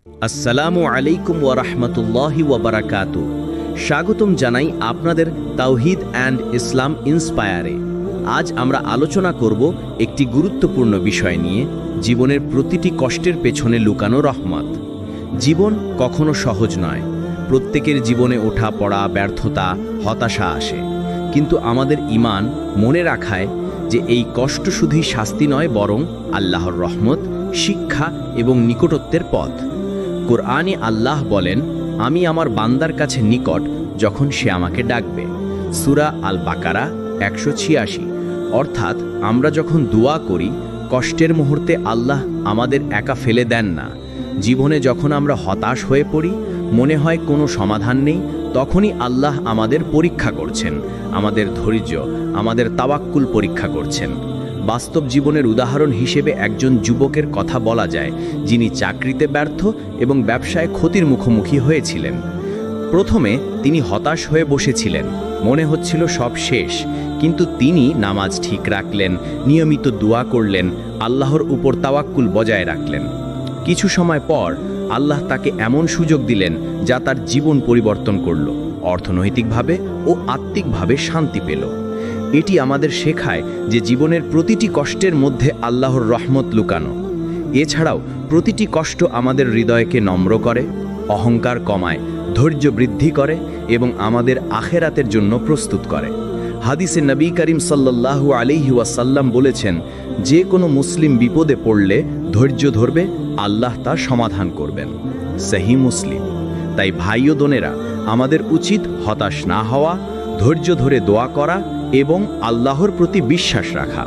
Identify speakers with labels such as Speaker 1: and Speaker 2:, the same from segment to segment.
Speaker 1: আসসালামু আলাইকুম ওয়া রাহমাতুল্লাহি ওয়া বারাকাতু। স্বাগতম জানাই আপনাদের তাওহীদ অ্যান্ড ইসলাম ইন্সপায়ারে। আজ আমরা আলোচনা করব একটি গুরুত্বপূর্ণ বিষয় নিয়ে, জীবনের প্রতিটি কষ্টের পেছনে লুকানো রহমত। জীবন কখনো সহজ নয়। প্রত্যেকের জীবনে ওঠা পড়া, ব্যর্থতা, হতাশা আসে, কিন্তু আমাদের ঈমান মনে রাখায় যে এই কষ্ট শুধুই শাস্তি নয়, বরং আল্লাহর রহমত, শিক্ষা এবং নিকটত্বের পথ। কোরআনে আল্লাহ বলেন, আমি আমার বান্দার কাছে নিকট যখন সে আমাকে ডাকবে। সূরা আল বাকারা 186। অর্থাৎ আমরা যখন দোয়া করি, কষ্টের মুহূর্তে আল্লাহ আমাদের একা ফেলে দেন না। জীবনে যখন আমরা হতাশ হয়ে পড়ি, মনে হয় কোনো সমাধান নেই, তখনই আল্লাহ আমাদের পরীক্ষা করছেন, আমাদের ধৈর্য, আমাদের তাওয়াক্কুল পরীক্ষা করছেন। বাস্তব জীবনের উদাহরণ হিসেবে একজন যুবকের কথা বলা যায়, যিনি চাকরিতে ব্যর্থ এবং ব্যবসায় ক্ষতির মুখোমুখি হয়েছিলেন। প্রথমে তিনি হতাশ হয়ে বসেছিলেন, মনে হচ্ছিল সব শেষ, কিন্তু তিনি নামাজ ঠিক রাখলেন, নিয়মিত দোয়া করলেন, আল্লাহর উপর তাওয়াক্কুল বজায় রাখলেন। কিছু সময় পর আল্লাহ তাকে এমন সুযোগ দিলেন যা তার জীবন পরিবর্তন করল, অর্থনৈতিকভাবে ও আত্মিকভাবে শান্তি পেল। এটি আমাদের শেখায় যে জীবনের প্রতিটি কষ্টের মধ্যে আল্লাহর রহমত লুকানো। এছাড়াও প্রতিটি কষ্ট আমাদের হৃদয়কে নম্র করে, অহংকার কমায়, ধৈর্য বৃদ্ধি করে এবং আমাদের আখেরাতের জন্য প্রস্তুত করে। হাদিসে নবী করিম সাল্লাল্লাহু আলাইহি ওয়াসাল্লাম বলেছেন, যে কোনো মুসলিম বিপদে পড়লে ধৈর্য ধরবে, আল্লাহ তা সমাধান করবেন। সহিহ মুসলিম। তাই ভাই ও বোনেরা, আমাদের উচিত হতাশ না হওয়া, ধৈর্য ধরে দোয়া করা এবং আল্লাহর প্রতি বিশ্বাস রাখা।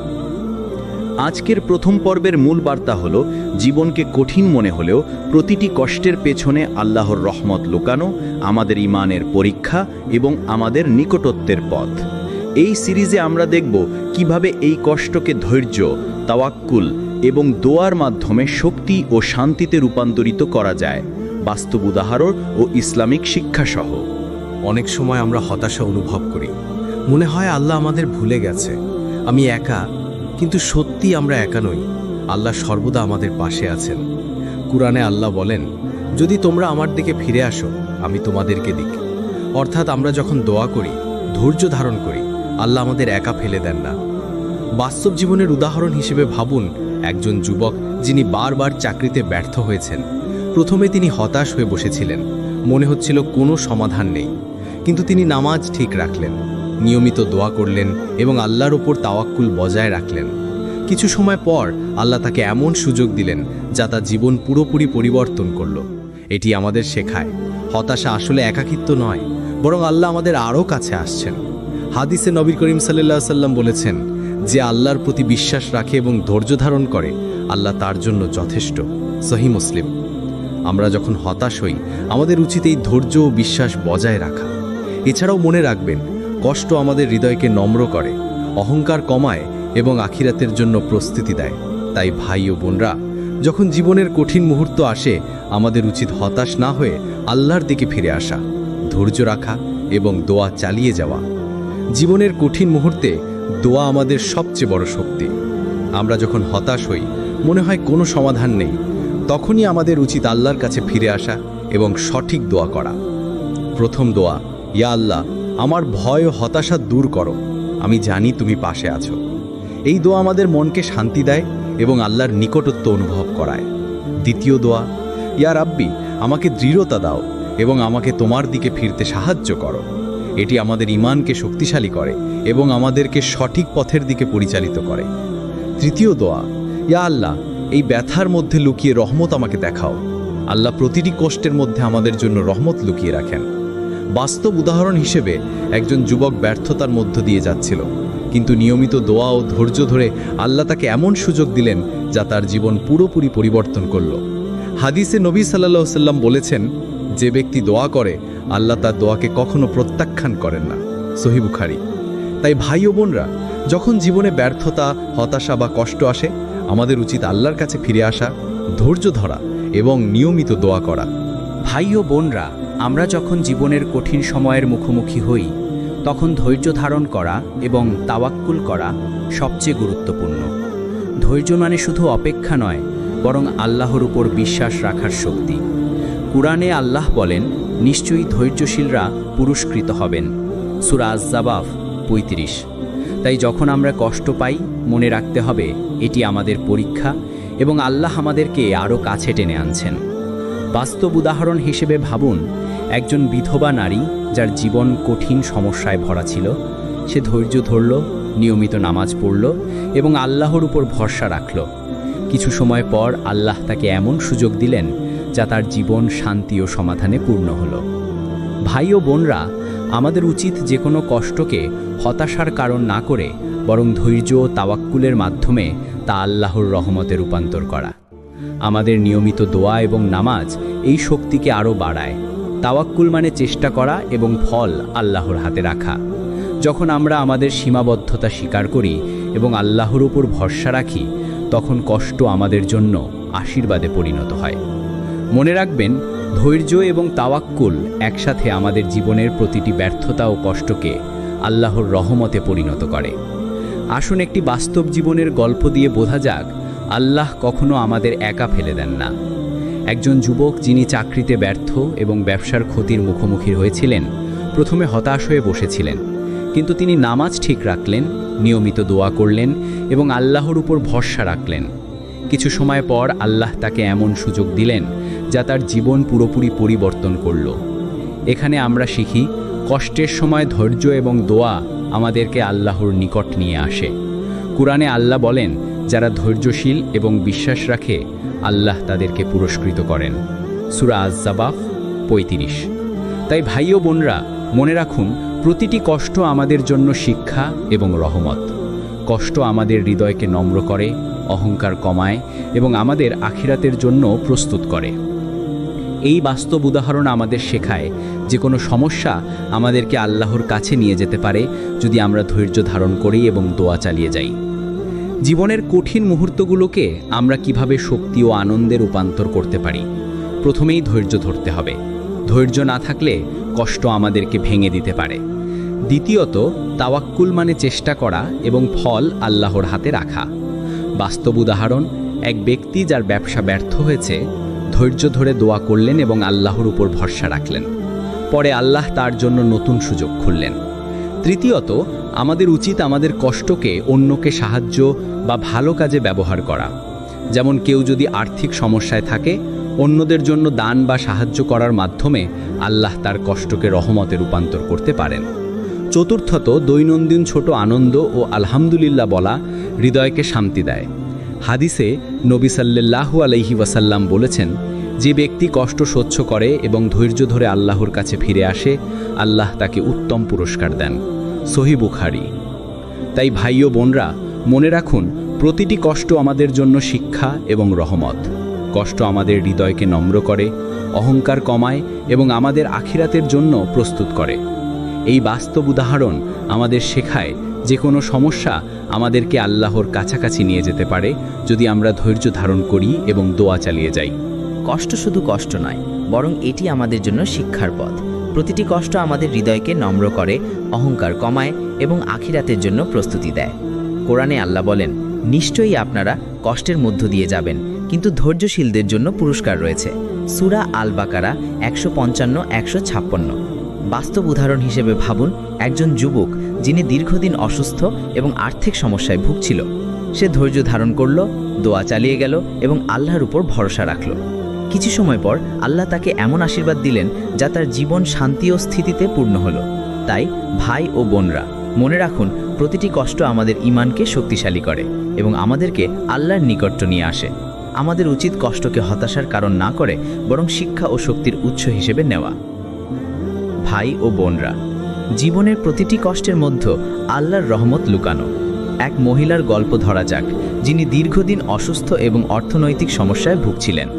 Speaker 1: আজকের প্রথম পর্বের মূল বার্তা হলো, জীবনকে কঠিন মনে হলেও প্রতিটি কষ্টের পেছনে আল্লাহর রহমত লুকানো, আমাদের ঈমানের পরীক্ষা এবং আমাদের নিকটত্বের পথ। এই সিরিজে আমরা দেখব কিভাবে এই কষ্টকে ধৈর্য, তাওয়াক্কুল এবং দোয়ার মাধ্যমে শক্তি ও শান্তিতে রূপান্তরিত করা যায়, বাস্তব উদাহরণ ও ইসলামিক শিক্ষাসহ।
Speaker 2: অনেক সময় আমরা হতাশা অনুভব করি, মনে হয় আল্লাহ আমাদের ভুলে গেছে, আমি একা। কিন্তু সত্যি আমরা একা নই, আল্লাহ সর্বদা আমাদের পাশে আছেন। কুরআনে আল্লাহ বলেন, যদি তোমরা আমার দিকে ফিরে আসো, আমি তোমাদেরকে দিক। অর্থাৎ আমরা যখন দোয়া করি, ধৈর্য ধারণ করি, আল্লাহ আমাদের একা ফেলে দেন না। বাস্তব জীবনের উদাহরণ হিসেবে ভাবুন একজন যুবক যিনি বারবার চাকরিতে ব্যর্থ হয়েছেন। প্রথমে তিনি হতাশ হয়ে বসেছিলেন, মনে হচ্ছিল কোনো সমাধান নেই, কিন্তু তিনি নামাজ ঠিক রাখলেন, নিয়মিত দোয়া করলেন এবং আল্লাহর ওপর তাওয়াক্কুল বজায় রাখলেন। কিছু সময় পর আল্লাহ তাকে এমন সুযোগ দিলেন যা তার জীবন পুরোপুরি পরিবর্তন করল। এটি আমাদের শেখায়, হতাশা আসলে একাকিত্ব নয়, বরং আল্লাহ আমাদের আরও কাছে আসছেন। হাদিসে নবী করিম সাল্লাল্লাহু আলাইহি ওয়াসাল্লাম বলেছেন, যে আল্লাহর প্রতি বিশ্বাস রাখে এবং ধৈর্য ধারণ করে, আল্লাহ তার জন্য যথেষ্ট। সহিহ মুসলিম। আমরা যখন হতাশ হই, আমাদের উচিত এই ধৈর্য ও বিশ্বাস বজায় রাখা। এছাড়াও মনে রাখবেন, কষ্ট আমাদের হৃদয়কে নম্র করে, অহংকার কমায় এবং আখিরাতের জন্য প্রস্তুতি দেয়। তাই ভাই ও বোনরা, যখন জীবনের কঠিন মুহূর্ত আসে, আমাদের উচিত হতাশ না হয়ে আল্লাহর দিকে ফিরে আসা, ধৈর্য রাখা এবং দোয়া চালিয়ে যাওয়া। জীবনের কঠিন মুহূর্তে দোয়া আমাদের সবচেয়ে বড় শক্তি। আমরা যখন হতাশ হই, মনে হয় কোনো সমাধান নেই, তখনই আমাদের উচিত আল্লাহর কাছে ফিরে আসা এবং সঠিক দোয়া করা। প্রথম দোয়া, ইয়া আল্লাহ, আমার ভয় ও হতাশা দূর করো, আমি জানি তুমি পাশে আছো। এই দোয়া আমাদের মনকে শান্তি দেয় এবং আল্লাহর নিকটত্ব অনুভব করায়। দ্বিতীয় দোয়া, ইয়া রাব্বি, আমাকে দৃঢ়তা দাও এবং আমাকে তোমার দিকে ফিরতে সাহায্য করো। এটি আমাদের ঈমানকে শক্তিশালী করে এবং আমাদেরকে সঠিক পথের দিকে পরিচালিত করে। তৃতীয় দোয়া, ইয়া আল্লাহ, এই ব্যথার মধ্যে লুকিয়ে রহমত আমাকে দেখাও। আল্লাহ প্রতিটি কষ্টের মধ্যে আমাদের জন্য রহমত লুকিয়ে রাখেন। বাস্তব উদাহরণ হিসেবে একজন যুবক ব্যর্থতার মধ্য দিয়ে যাচ্ছিল, কিন্তু নিয়মিত দোয়া ও ধৈর্য ধরে আল্লাহ তাকে এমন সুযোগ দিলেন যা তার জীবন পুরোপুরি পরিবর্তন করল। হাদিসে নবী সাল্লাল্লাহু আলাইহি ওয়াসাল্লাম বলেছেন, যে ব্যক্তি দোয়া করে, আল্লাহ তার দোয়াকে কখনো প্রত্যাখ্যান করেন না। সহিহ বুখারী। তাই ভাই ও বোনরা, যখন জীবনে ব্যর্থতা, হতাশা বা কষ্ট আসে, আমাদের উচিত আল্লাহর কাছে ফিরে আসা, ধৈর্য ধরা এবং নিয়মিত দোয়া করা।
Speaker 3: ভাই ও বোনরা, আমরা যখন জীবনের কঠিন সময়ের মুখোমুখি হই, তখন ধৈর্য ধারণ করা এবং তাওয়াক্কুল করা সবচেয়ে গুরুত্বপূর্ণ। ধৈর্য মানে শুধু অপেক্ষা নয়, বরং আল্লাহর উপর বিশ্বাস রাখার শক্তি। কুরআনে আল্লাহ বলেন, নিশ্চয়ই ধৈর্যশীলরা পুরস্কৃত হবেন। সূরা আয-যাবাফ ৩৫। তাই যখন আমরা কষ্ট পাই, মনে রাখতে হবে এটি আমাদের পরীক্ষা এবং আল্লাহ আমাদেরকে আরও কাছে টেনে আনছেন। বাস্তব উদাহরণ হিসেবে ভাবুন, একজন বিধবা নারী যার জীবন কঠিন সমস্যায় ভরা ছিল, সে ধৈর্য ধরল, নিয়মিত নামাজ পড়ল এবং আল্লাহর উপর ভরসা রাখল। কিছু সময় পর আল্লাহ তাকে এমন সুযোগ দিলেন যা তার জীবন শান্তি ও সমাধানে পূর্ণ হলো। ভাই ও বোনরা, আমাদের উচিত যে কোনো কষ্টকে হতাশার কারণ না করে বরং ধৈর্য ও তাওয়াক্কুলের মাধ্যমে তা আল্লাহর রহমতে রূপান্তর করা। আমাদের নিয়মিত দোয়া এবং নামাজ এই শক্তিকে আরও বাড়ায়। তাওয়াক্কুল মানে চেষ্টা করা এবং ফল আল্লাহর হাতে রাখা। যখন আমরা আমাদের সীমাবদ্ধতা স্বীকার করি এবং আল্লাহর উপর ভরসা রাখি, তখন কষ্ট আমাদের জন্য আশীর্বাদে পরিণত হয়। মনে রাখবেন, ধৈর্য এবং তাওয়াক্কুল একসাথে আমাদের জীবনের প্রতিটি ব্যর্থতা ও কষ্টকে আল্লাহর রহমতে পরিণত করে। আসুন একটি বাস্তব জীবনের গল্প দিয়ে বোঝা যাক, আল্লাহ কখনো আমাদের একা ফেলে দেন না। একজন যুবক যিনি চাকরিতে ব্যর্থ এবং ব্যবসার ক্ষতির মুখোমুখি হয়েছিলেন, প্রথমে হতাশ হয়ে বসেছিলেন, কিন্তু তিনি নামাজ ঠিক রাখলেন, নিয়মিত দোয়া করলেন এবং আল্লাহর উপর ভরসা রাখলেন। কিছু সময় পর আল্লাহ তাকে এমন সুযোগ দিলেন যা তার জীবন পুরোপুরি পরিবর্তন করল। এখানে আমরা শিখি, কষ্টের সময় ধৈর্য এবং দোয়া আমাদেরকে আল্লাহর নিকট নিয়ে আসে। কুরআনে আল্লাহ বলেন, যারা ধৈর্যশীল এবং বিশ্বাস রাখে আল্লাহ তাদেরকে পুরস্কৃত করেন। সূরা আয-যাবাফ ৩৫। তাই ভাই ও বোনরা, মনে রাখুন, প্রতিটি কষ্ট আমাদের জন্য শিক্ষা এবং রহমত। কষ্ট আমাদের হৃদয়কে নম্র করে, অহংকার কমায় এবং আমাদের আখিরাতের জন্য প্রস্তুত করে। এই বাস্তব উদাহরণ আমাদের শেখায় যে কোনো সমস্যা আমাদেরকে আল্লাহর কাছে নিয়ে যেতে পারে যদি আমরা ধৈর্য ধারণ করি এবং দোয়া চালিয়ে যাই। জীবনের কঠিন মুহূর্তগুলোকে আমরা কিভাবে শক্তি ও আনন্দে রূপান্তর করতে পারি? প্রথমেই ধৈর্য ধরতে হবে। ধৈর্য না থাকলে কষ্ট আমাদেরকে ভেঙে দিতে পারে। দ্বিতীয়ত, তাওয়াক্কুল মানে চেষ্টা করা এবং ফল আল্লাহর হাতে রাখা। বাস্তব উদাহরণ, এক ব্যক্তি যার ব্যবসা ব্যর্থ হয়েছে, ধৈর্য ধরে দোয়া করলেন এবং আল্লাহর উপর ভরসা রাখলেন। পরে আল্লাহ তার জন্য নতুন সুযোগ খুললেন। তৃতীয়ত, আমাদের উচিত আমাদের কষ্টকে অন্যকে সাহায্য বা ভালো কাজে ব্যবহার করা। যেমন কেউ যদি আর্থিক সমস্যায় থাকে, অন্যদের জন্য দান বা সাহায্য করার মাধ্যমে আল্লাহ তার কষ্টকে রহমতে রূপান্তর করতে পারেন। চতুর্থত, দৈনন্দিন ছোট আনন্দ ও আলহামদুলিল্লাহ বলা হৃদয়কে শান্তি দেয়। হাদিসে নবী সাল্লাল্লাহু আলাইহি ওয়াসাল্লাম বলেছেন, যে ব্যক্তি কষ্ট সহ্য করে এবং ধৈর্য ধরে আল্লাহর কাছে ফিরে আসে, আল্লাহ তাকে উত্তম পুরস্কার দেন। সহিহ বুখারী। তাই ভাই ও বোনরা, মনে রাখুন, প্রতিটি কষ্ট আমাদের জন্য শিক্ষা এবং রহমত। কষ্ট আমাদের হৃদয়কে নম্র করে, অহংকার কমায় এবং আমাদের আখিরাতের জন্য প্রস্তুত করে। এই বাস্তব উদাহরণ আমাদের শেখায় যে কোনো সমস্যা আমাদেরকে আল্লাহর কাছাকাছি নিয়ে যেতে পারে যদি আমরা ধৈর্য ধারণ করি এবং দোয়া চালিয়ে যাই।
Speaker 4: কষ্ট শুধু কষ্ট নয়, বরং এটি আমাদের জন্য শিক্ষার পথ। প্রতিটি কষ্ট আমাদের হৃদয়কে নম্র করে, অহংকার কমায় এবং আখিরাতের জন্য প্রস্তুতি দেয়। কোরআনে আল্লাহ বলেন, নিশ্চয়ই আপনারা কষ্টের মধ্য দিয়ে যাবেন, কিন্তু ধৈর্যশীলদের জন্য পুরস্কার রয়েছে। সূরা আল বাকারা 155-156। বাস্তব উদাহরণ হিসেবে ভাবুন, একজন যুবক যিনি দীর্ঘদিন অসুস্থ এবং আর্থিক সমস্যায় ভুগছিল। সে ধৈর্য ধারণ করল, দোয়া চালিয়ে গেল এবং আল্লাহর উপর ভরসা রাখল। কিছু সময় পর আল্লাহ তাকে এমন আশীর্বাদ দিলেন যা তার জীবন শান্তি ও স্থিতিতে পূর্ণ হলো। তাই ভাই ও বোনরা, মনে রাখুন, প্রতিটি কষ্ট আমাদের ঈমানকে শক্তিশালী করে এবং আমাদেরকে আল্লাহর নিকট নিয়ে আসে। আমাদের উচিত কষ্টকে হতাশার কারণ না করে বরং শিক্ষা ও শক্তির উৎস হিসেবে নেওয়া। ভাই ও বোনরা, জীবনের প্রতিটি কষ্টের মধ্যে আল্লাহর রহমত লুকানো। এক মহিলার গল্প ধরা যাক, যিনি দীর্ঘদিন অসুস্থ এবং অর্থনৈতিক সমস্যায় ভুগছিলেন।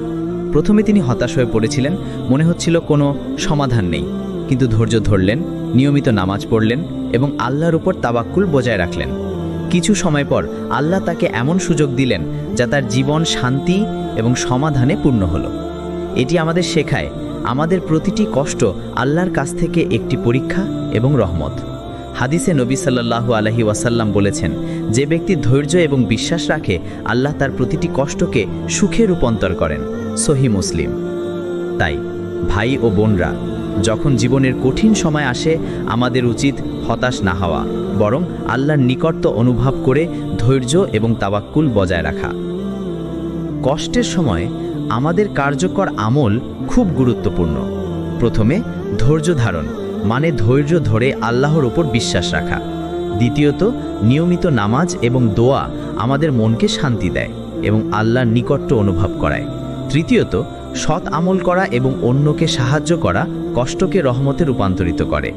Speaker 4: প্রথমে তিনি হতাশ হয়ে পড়েছিলেন, মনে হচ্ছিল কোনো সমাধান নেই। কিন্তু ধৈর্য ধরলেন, নিয়মিত নামাজ পড়লেন এবং আল্লাহর উপর তাওয়াক্কুল বজায় রাখলেন। কিছু সময় পর আল্লাহ তাকে এমন সুযোগ দিলেন যা তার জীবন শান্তি এবং সমাধানে পূর্ণ হলো। এটি আমাদের শেখায়, আমাদের প্রতিটি কষ্ট আল্লাহর কাছ থেকে একটি পরীক্ষা এবং রহমত। হাদিসে নবী সাল্লাল্লাহু আলাইহি ওয়াসাল্লাম বলেছেন, যে ব্যক্তি ধৈর্য এবং বিশ্বাস রাখে, আল্লাহ তার প্রতিটি কষ্টকে সুখে রূপান্তর করেন। সহিহ মুসলিম। তাই
Speaker 3: ভাই ও বোনরা, যখন জীবনের কঠিন সময় আসে আমাদের উচিত হতাশ না হওয়া, বরং আল্লাহর নিকটত্ব অনুভব করে ধৈর্য এবং তাওয়াক্কুল বজায় রাখা। কষ্টের সময় আমাদের কার্যকর আমল খুব গুরুত্বপূর্ণ। প্রথমে ধৈর্য ধারণ, মানে ধৈর্য ধরে আল্লাহর উপর বিশ্বাস রাখা। দ্বিতীয়ত নিয়মিত নামাজ এবং দোয়া আমাদের মনকে শান্তি দেয় এবং আল্লাহর নিকটত্ব অনুভব করায়। তৃতীয়ত সৎ আমল করা এবং অন্যকে সাহায্য করা কষ্টকে রহমতে রূপান্তরিত করে।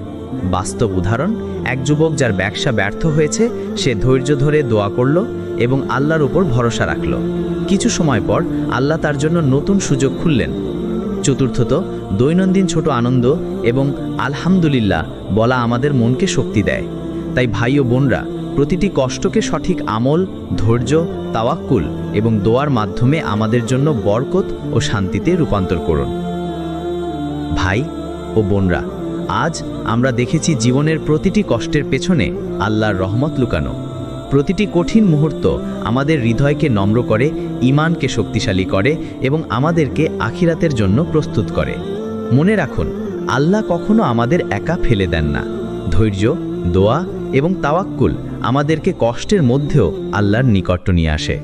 Speaker 3: বাস্তব উদাহরণ, এক যুবক যার ব্যবসা ব্যর্থ হয়েছে, সে ধৈর্য ধরে দোয়া করল এবং আল্লাহর উপর ভরসা রাখল। কিছু সময় পর আল্লাহ তার জন্য নতুন সুযোগ খুললেন। চতুর্থত দৈনন্দিন ছোট আনন্দ এবং আলহামদুলিল্লাহ বলা আমাদের মনকে শক্তি দেয়। তাই ভাই ও বোনরা, প্রতিটি কষ্টকে সঠিক আমল, ধৈর্য, তাওয়াক্কুল এবং দোয়ার মাধ্যমে আমাদের জন্য বরকত ও শান্তিতে রূপান্তর করুন। ভাই ও বোনরা, আজ আমরা দেখেছি জীবনের প্রতিটি কষ্টের পেছনে আল্লাহর রহমত লুকানো। প্রতিটি কঠিন মুহূর্ত আমাদের হৃদয়কে নম্র করে, ঈমানকে শক্তিশালী করে এবং আমাদেরকে আখিরাতের জন্য প্রস্তুত করে। মনে রাখুন, আল্লাহ কখনো আমাদের একা ফেলে দেন না। ধৈর্য, দোয়া এবং তাওয়াক্কুল আমাদেরকে কষ্টের মধ্যেও আল্লাহর নিকটত্ব নিয়ে আসে।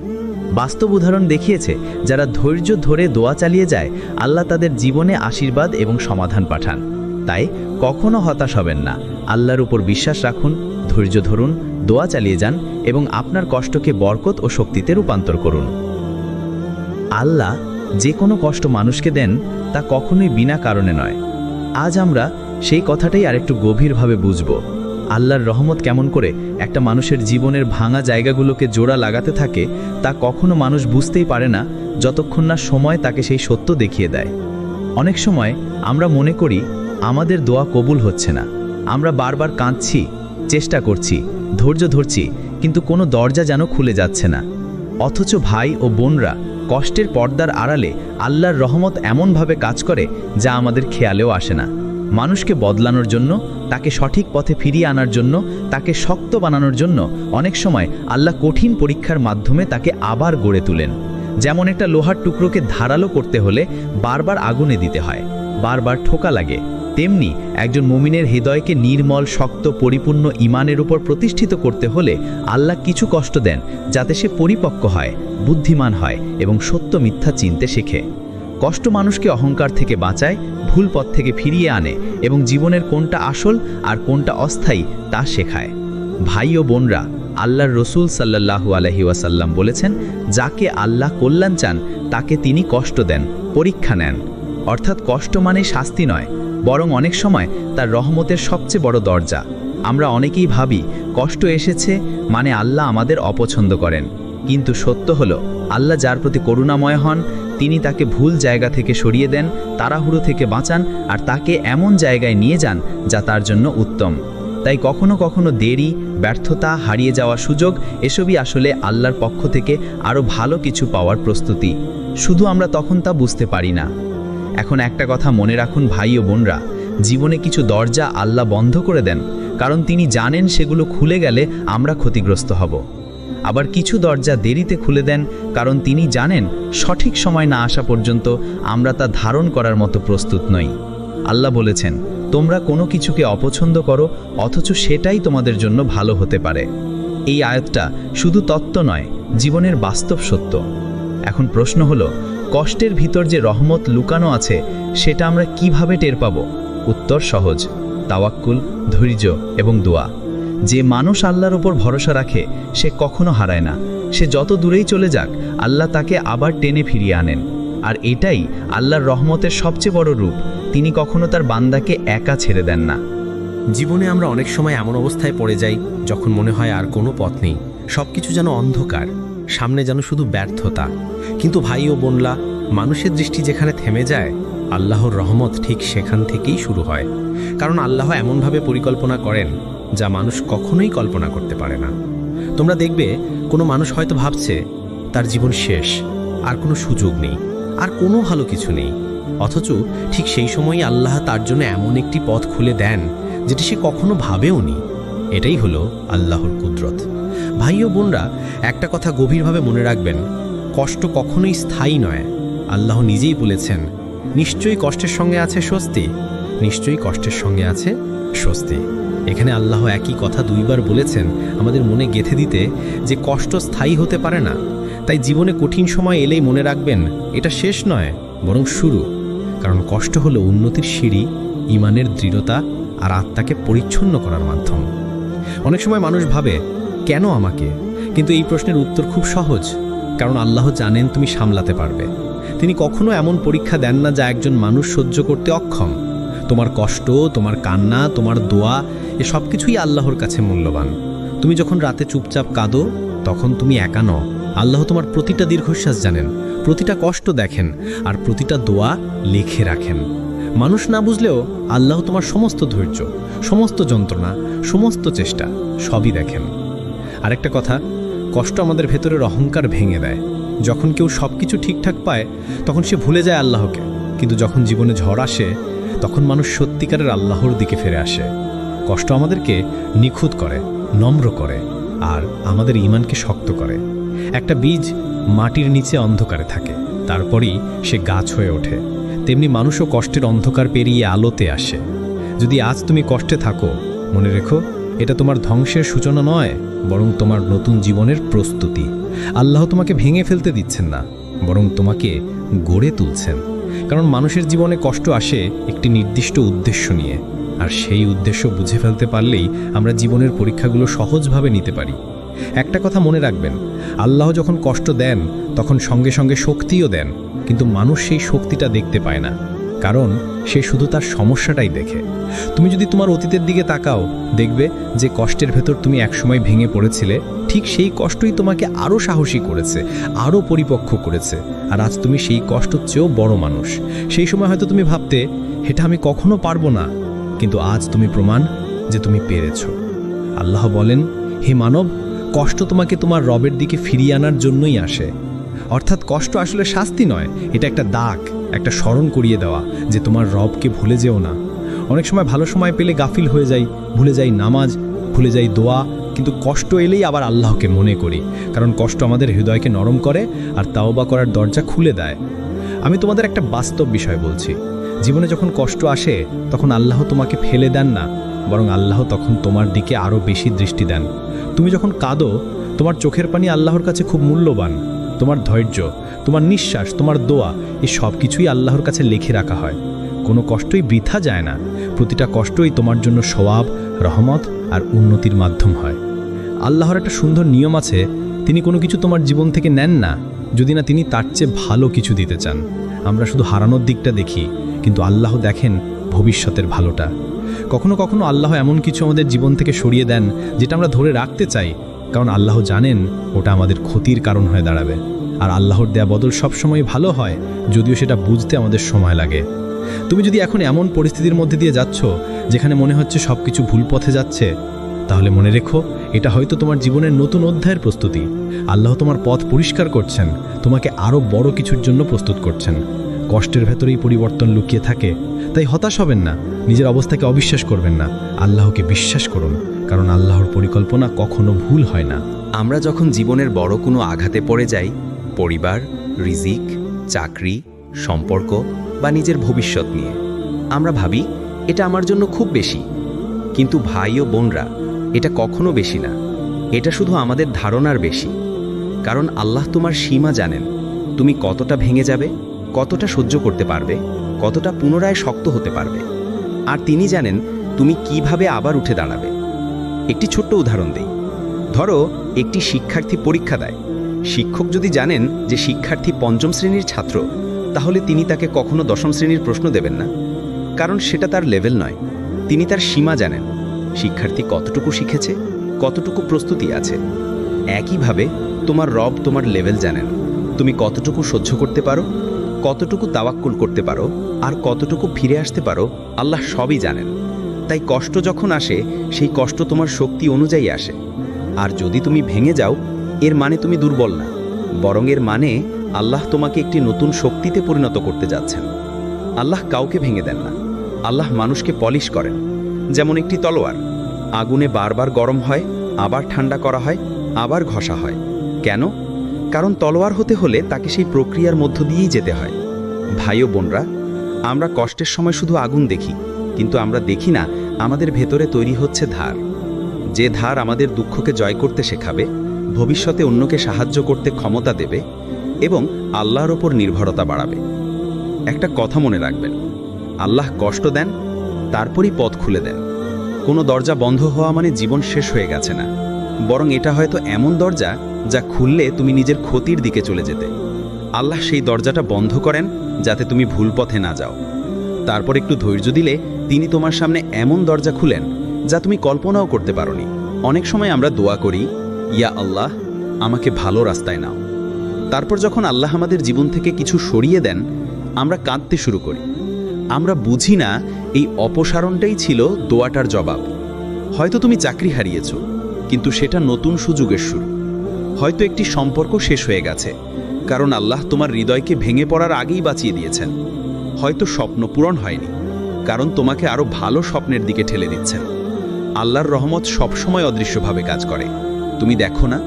Speaker 3: বাস্তব উদাহরণ দেখিয়েছে, যারা ধৈর্য ধরে দোয়া চালিয়ে যায়, আল্লাহ তাদের জীবনে আশীর্বাদ এবং সমাধান পাঠান। তাই কখনো হতাশ হবেন না, আল্লাহর উপর বিশ্বাস রাখুন, ধৈর্য ধরুন, দোয়া চালিয়ে যান এবং আপনার কষ্টকে বরকত ও শক্তিতে রূপান্তর করুন। আল্লাহ যে কোনো কষ্ট মানুষকে দেন, তা কখনোই বিনা কারণে নয়। আজ আমরা সেই কথাটাই আরেকটু গভীরভাবে বুঝব। আল্লাহর রহমত কেমন করে একটা মানুষের জীবনের ভাঙা জায়গাগুলোকে জোড়া লাগাতে থাকে, তা কখনো মানুষ বুঝতেই পারে না, যতক্ষণ না সময় তাকে সেই সত্য দেখিয়ে দেয়। অনেক সময় আমরা মনে করি আমাদের দোয়া কবুল হচ্ছে না। আমরা বারবার কাঁদছি, চেষ্টা করছি, ধৈর্য ধরছি, কিন্তু কোনো দরজা যেন খুলে যাচ্ছে না। অথচ ভাই ও বোনরা, কষ্টের পর্দার আড়ালে আল্লাহর রহমত এমনভাবে কাজ করে যা আমাদের খেয়ালেও আসে না। মানুষকে বদলানোর জন্য, তাকে সঠিক পথে ফিরিয়ে আনার জন্য, তাকে শক্ত বানানোর জন্য অনেক সময় আল্লাহ কঠিন পরীক্ষার মাধ্যমে তাকে আবার গড়ে তোলেন। যেমন একটা লোহার টুকরোকে ধারালো করতে হলে বারবার আগুনে দিতে হয়, বারবার ঠোকা লাগে, তেমনি একজন মুমিনের হৃদয়কে নির্মল, শক্ত, পরিপূর্ণ ঈমানের উপর প্রতিষ্ঠিত করতে হলে আল্লাহ কিছু কষ্ট দেন, যাতে সে পরিপক্ক হয়, বুদ্ধিমান হয় এবং সত্য মিথ্যা চিনতে শেখে। কষ্ট মানুষকে অহংকার থেকে বাঁচায়, ভুল পথ থেকে ফিরিয়ে আনে এবং জীবনের কোনটা আসল আর কোনটা অস্থায়ী তা শেখায়। ভাই ও বোনরা, আল্লাহর রসুল সাল্লাল্লাহু আলাইহি ওয়াসাল্লাম বলেছেন, যাকে আল্লাহ কল্যাণ চান তাকে তিনি কষ্ট দেন, পরীক্ষা নেন। অর্থাৎ কষ্ট মানে শাস্তি নয়, বরং অনেক সময় তার রহমতের সবচেয়ে বড় দরজা। আমরা অনেকেই ভাবি কষ্ট এসেছে মানে আল্লাহ আমাদের অপছন্দ করেন, কিন্তু সত্য হলো আল্লাহ যার প্রতি করুণাময় হন, তিনি তাকে ভুল জায়গা থেকে সরিয়ে দেন, তাড়াহুড়ো থেকে বাঁচান আর তাকে এমন জায়গায় নিয়ে যান যা তার জন্য উত্তম। তাই কখনো কখনো দেরি, ব্যর্থতা, হারিয়ে যাওয়া সুযোগ, এসবই আসলে আল্লাহর পক্ষ থেকে আরও ভালো কিছু পাওয়ার প্রস্তুতি। শুধু আমরা তখন তা বুঝতে পারি না। এখন একটা কথা মনে রাখুন ভাই ও বোনরা, জীবনে কিছু দরজা আল্লাহ বন্ধ করে দেন, কারণ তিনি জানেন সেগুলো খুলে গেলে আমরা ক্ষতিগ্রস্ত হব। আবার কিছু দরজা দেরিতে খুলে দেন, কারণ তিনি জানেন সঠিক সময় না আসা পর্যন্ত আমরা তা ধারণ করার মতো প্রস্তুত নই। আল্লাহ বলেছেন, তোমরা কোনো কিছুকে অপছন্দ করো, অথচ সেটাই তোমাদের জন্য ভালো হতে পারে। এই আয়াতটা শুধু তত্ত্ব নয়, জীবনের বাস্তব সত্য। এখন প্রশ্ন হলো, কষ্টের ভিতর যে রহমত লুকানো আছে সেটা আমরা কিভাবে টের পাব? উত্তর সহজ, তাওয়াক্কুল, ধৈর্য এবং দোয়া। যে মানুষ আল্লাহর উপর ভরসা রাখে সে কখনো হারায় না। সে যত দূরেই চলে যাক, আল্লাহ তাকে আবার টেনে ফিরিয়ে আনেন। আর এটাই আল্লাহর রহমতের সবচেয়ে বড় রূপ, তিনি কখনো তার বান্দাকে একা ছেড়ে দেন না।
Speaker 2: জীবনে আমরা অনেক সময় এমন অবস্থায় পড়ে যাই যখন মনে হয় আর কোনো পথ নেই, সব কিছু যেন অন্ধকার, সামনে যেন শুধু ব্যর্থতা। কিন্তু ভাই ও বোনরা, মানুষের দৃষ্টি যেখানে থেমে যায়, আল্লাহর রহমত ঠিক সেখান থেকেই শুরু হয়। কারণ আল্লাহ এমনভাবে পরিকল্পনা করেন যা মানুষ কখনোই কল্পনা করতে পারে না। তোমরা দেখবে কোনো মানুষ হয়তো ভাবছে তার জীবন শেষ, আর কোনো সুযোগ নেই, আর কোনো ভালো কিছু নেই। অথচ ঠিক সেই সময়ই আল্লাহ তার জন্য এমন একটি পথ খুলে দেন যেটি সে কখনো ভাবেও নি। এটাই হলো আল্লাহর কুদরত। ভাই ও বোনরা, একটা কথা গভীরভাবে মনে রাখবেন, কষ্ট কখনোই স্থায়ী নয়। আল্লাহ নিজেই বলেছেন, নিশ্চয়ই কষ্টের সঙ্গে আছে স্বস্তি, নিশ্চয়ই কষ্টের সঙ্গে আছে স্বস্তি। এখানে আল্লাহ একই কথা দুইবার বলেছেন আমাদের মনে গেঁথে দিতে যে কষ্ট স্থায়ী হতে পারে না। তাই জীবনে কঠিন সময় এলেই মনে রাখবেন এটা শেষ নয়, বরং শুরু। কারণ কষ্ট হলো উন্নতির সিঁড়ি, ইমানের দৃঢ়তা আর আত্মাকে পরিচ্ছন্ন করার মাধ্যম। অনেক সময় মানুষ ভাবে কেন আমাকে, কিন্তু এই প্রশ্নের উত্তর খুব সহজ। কারণ আল্লাহ জানেন তুমি সামলাতে পারবে। তিনি কখনো এমন পরীক্ষা দেন না যা একজন মানুষ সহ্য করতে অক্ষম। তোমার কষ্ট, তোমার কান্না, তোমার দোয়া, এ সব কিছুই আল্লাহর কাছে মূল্যবান। তুমি যখন রাতে চুপচাপ কাঁদো তখন তুমি একা নও। আল্লাহ তোমার প্রতিটা দীর্ঘশ্বাস জানেন, প্রতিটা কষ্ট দেখেন আর প্রতিটা দোয়া লিখে রাখেন। মানুষ না বুঝলেও আল্লাহ তোমার সমস্ত ধৈর্য, সমস্ত যন্ত্রণা, সমস্ত চেষ্টা সবই দেখেন। আরেকটা কথা, কষ্ট আমাদের ভেতরের অহংকার ভেঙে দেয়। যখন কেউ সব কিছু ঠিকঠাক পায় তখন সে ভুলে যায় আল্লাহকে, কিন্তু যখন জীবনে ঝড় আসে তখন মানুষ সত্যিকারের আল্লাহর দিকে ফিরে আসে। কষ্ট আমাদেরকে নিখুঁত করে, নম্র করে আর আমাদের ঈমানকে শক্ত করে। একটা বীজ মাটির নিচে অন্ধকারে থাকে, তারপরই সে গাছ হয়ে ওঠে। তেমনি মানুষও কষ্টের অন্ধকার পেরিয়ে আলোতে আসে। যদি আজ তুমি কষ্টে থাকো, মনে রেখো এটা তোমার ধ্বংসের সূচনা নয়, বরং তোমার নতুন জীবনের প্রস্তুতি। আল্লাহ তোমাকে ভেঙে ফেলতে দিচ্ছেন না, বরং তোমাকে গড়ে তুলছেন। কারণ মানুষের জীবনে কষ্ট আসে একটি নির্দিষ্ট উদ্দেশ্য নিয়ে, আর সেই উদ্দেশ্য বুঝে ফেলতে পারলেই আমরা জীবনের পরীক্ষাগুলো সহজভাবে নিতে পারি। একটা কথা মনে রাখবেন, আল্লাহ যখন কষ্ট দেন তখন সঙ্গে সঙ্গে শক্তিও দেন, কিন্তু মানুষ সেই শক্তিটা দেখতে পায় না, কারণ সে শুধু তার সমস্যাটাই দেখে। তুমি যদি তোমার অতীতের দিকে তাকাও, দেখবে যে কষ্টের ভেতর তুমি একসময় ভেঙে পড়েছিলে, ঠিক সেই কষ্টই তোমাকে আরও সাহসী করেছে, আরও পরিপক্ক করেছে। আর আজ তুমি সেই কষ্টর চেয়েও বড় মানুষ। সেই সময় হয়তো তুমি ভাবতে এটা আমি কখনো পারবো না, কিন্তু আজ তুমি প্রমাণ যে তুমি পেরেছ। আল্লাহ বলেন, হে মানব, কষ্ট তোমাকে তোমার রবের দিকে ফিরিয়ে আনার জন্যই আসে। অর্থাৎ কষ্ট আসলে শাস্তি নয়, এটা একটা দাগ, একটা স্মরণ করিয়ে দেওয়া যে তোমার রবকে ভুলে যেও না। অনেক সময় ভালো সময় পেলে গাফিল হয়ে যাই, ভুলে যাই নামাজ, ভুলে যাই দোয়া, কিন্তু কষ্ট এলেই আবার আল্লাহকে মনে করি। কারণ কষ্ট আমাদের হৃদয়কে নরম করে আর তাওবা করার দরজা খুলে দেয়। আমি তোমাদের একটা বাস্তব বিষয় বলছি, জীবনে যখন কষ্ট আসে তখন আল্লাহ তোমাকে ফেলে দেন না, বরং আল্লাহ তখন তোমার দিকে আরও বেশি দৃষ্টি দেন। তুমি যখন কাঁদো, তোমার চোখের পানি আল্লাহর কাছে খুব মূল্যবান। তোমার ধৈর্য, তোমার নিঃশ্বাস, তোমার দোয়া, এই সব কিছুই আল্লাহর কাছে লিখে রাখা হয়। কোনো কষ্টই বৃথা যায় না, প্রতিটা কষ্টই তোমার জন্য সওয়াব, রহমত আর উন্নতির মাধ্যম হয়। আল্লাহর একটা সুন্দর নিয়ম আছে, তিনি কোনো কিছু তোমার জীবন থেকে নেন না যদি না তিনি তার চেয়ে ভালো কিছু দিতে চান। আমরা শুধু হারানোর দিকটা দেখি, কিন্তু আল্লাহ দেখেন ভবিষ্যতের ভালোটা। কখনো কখনো আল্লাহ এমন কিছু আমাদের জীবন থেকে সরিয়ে দেন যেটা আমরা ধরে রাখতে চাই, কারণ আল্লাহ জানেন ওটা আমাদের ক্ষতির কারণ হয়ে দাঁড়াবে। আর আল্লাহর দেয়া বদল সবসময় ভালো হয়, যদিও সেটা বুঝতে আমাদের সময় লাগে। তুমি যদি এখন এমন পরিস্থিতির মধ্যে দিয়ে যাচ্ছ যেখানে মনে হচ্ছে সব কিছু ভুল পথে যাচ্ছে, তাহলে মনে রেখো এটা হয়তো তোমার জীবনের নতুন অধ্যায়ের প্রস্তুতি। আল্লাহ তোমার পথ পরিষ্কার করছেন, তোমাকে আরও বড় কিছুর জন্য প্রস্তুত করছেন। কষ্টের ভেতরেই পরিবর্তন লুকিয়ে থাকে, তাই হতাশ হবেন না, নিজের অবস্থাকে অবিশ্বাস করবেন না, আল্লাহকে বিশ্বাস করুন, কারণ আল্লাহর পরিকল্পনা কখনো ভুল হয় না।
Speaker 1: আমরা যখন জীবনের বড় কোনো আঘাতে পড়ে যাই, পরিবার, রিজিক, চাকরি, সম্পর্ক বা নিজের ভবিষ্যৎ নিয়ে, আমরা ভাবি এটা আমার জন্য খুব বেশি। কিন্তু ভাই ও বোনরা, এটা কখনো বেশি না, এটা শুধু আমাদের ধারণার বেশি। কারণ আল্লাহ তোমার সীমা জানেন, তুমি কতটা ভেঙে যাবে, কতটা সহ্য করতে পারবে, কতটা পুনরায় শক্ত হতে পারবে। আর তিনি জানেন তুমি কিভাবে আবার উঠে দাঁড়াবে। একটি ছোট্ট উদাহরণ দেই। ধরো একটি শিক্ষার্থী পরীক্ষা দেয়। শিক্ষক যদি জানেন যে শিক্ষার্থী পঞ্চম শ্রেণীর ছাত্র, তাহলে তিনি তাকে কখনো দশম শ্রেণীর প্রশ্ন দেবেন না, কারণ সেটা তার লেভেল নয়। তিনি তার সীমা জানেন, শিক্ষার্থী কতটুকু শিখেছে, কতটুকু প্রস্তুতি আছে। একইভাবে তোমার রব তোমার লেভেল জানেন, তুমি কতটুকু সহ্য করতে পারো, কতটুকু তাওয়াক্কুল করতে পারো আর কতটুকু ফিরে আসতে পারো, আল্লাহ সবই জানেন। তাই কষ্ট যখন আসে, সেই কষ্ট তোমার শক্তি অনুযায়ী আসে। আর যদি তুমি ভেঙে যাও, এর মানে তুমি দুর্বল না, বরং এর মানে আল্লাহ তোমাকে একটি নতুন শক্তিতে পরিণত করতে যাচ্ছেন। আল্লাহ কাউকে ভেঙে দেন না, আল্লাহ মানুষকে পলিশ করেন। যেমন একটি তলোয়ার, আগুনে বারবার গরম হয়, আবার ঠান্ডা করা হয়, আবার ঘষা হয়। কেন? কারণ তলোয়ার হতে হলে তাকে সেই প্রক্রিয়ার মধ্য দিয়েই যেতে হয়। ভাই ও বোনরা,
Speaker 5: আমরা কষ্টের সময় শুধু আগুন দেখি, কিন্তু আমরা দেখি না আমাদের ভেতরে তৈরি হচ্ছে ধার। যে ধার আমাদের দুঃখকে জয় করতে শেখাবে, ভবিষ্যতে অন্যকে সাহায্য করতে ক্ষমতা দেবে এবং আল্লাহর ওপর নির্ভরতা বাড়াবে। একটা কথা মনে রাখবেন, আল্লাহ কষ্ট দেন, তারপরই পথ খুলে দেন। কোনো দরজা বন্ধ হওয়া মানে জীবন শেষ হয়ে গেছে না, বরং এটা হয়তো এমন দরজা যা খুললে তুমি নিজের ক্ষতির দিকে চলে যেতে। আল্লাহ সেই দরজাটা বন্ধ করেন যাতে তুমি ভুল পথে না যাও। তারপর একটু ধৈর্য দিলে তিনি তোমার সামনে এমন দরজা খুলেন যা তুমি কল্পনাও করতে পারোনি। অনেক সময় আমরা দোয়া করি, ইয়া আল্লাহ, আমাকে ভালো রাস্তায় নাও। তারপর যখন আল্লাহ আমাদের জীবন থেকে কিছু সরিয়ে দেন, আমরা কাঁদতে শুরু করি। আমরা বুঝি না এই অপসারণটাই ছিল দোয়াটার জবাব। হয়তো তুমি চাকরি হারিয়েছ, কিন্তু সেটা নতুন সুযোগের শুরু। হয়তো একটি সম্পর্ক শেষ হয়ে গেছে, কারণ আল্লাহ তোমার হৃদয়কে ভেঙে পড়ার আগেই বাঁচিয়ে দিয়েছেন। হয়তো স্বপ্ন পূরণ হয়নি, কারণ তোমাকে আরও ভালো স্বপ্নের দিকে ঠেলে দিচ্ছেন। আল্লাহর রহমত সবসময় অদৃশ্যভাবে কাজ করে। তুমি দেখো না,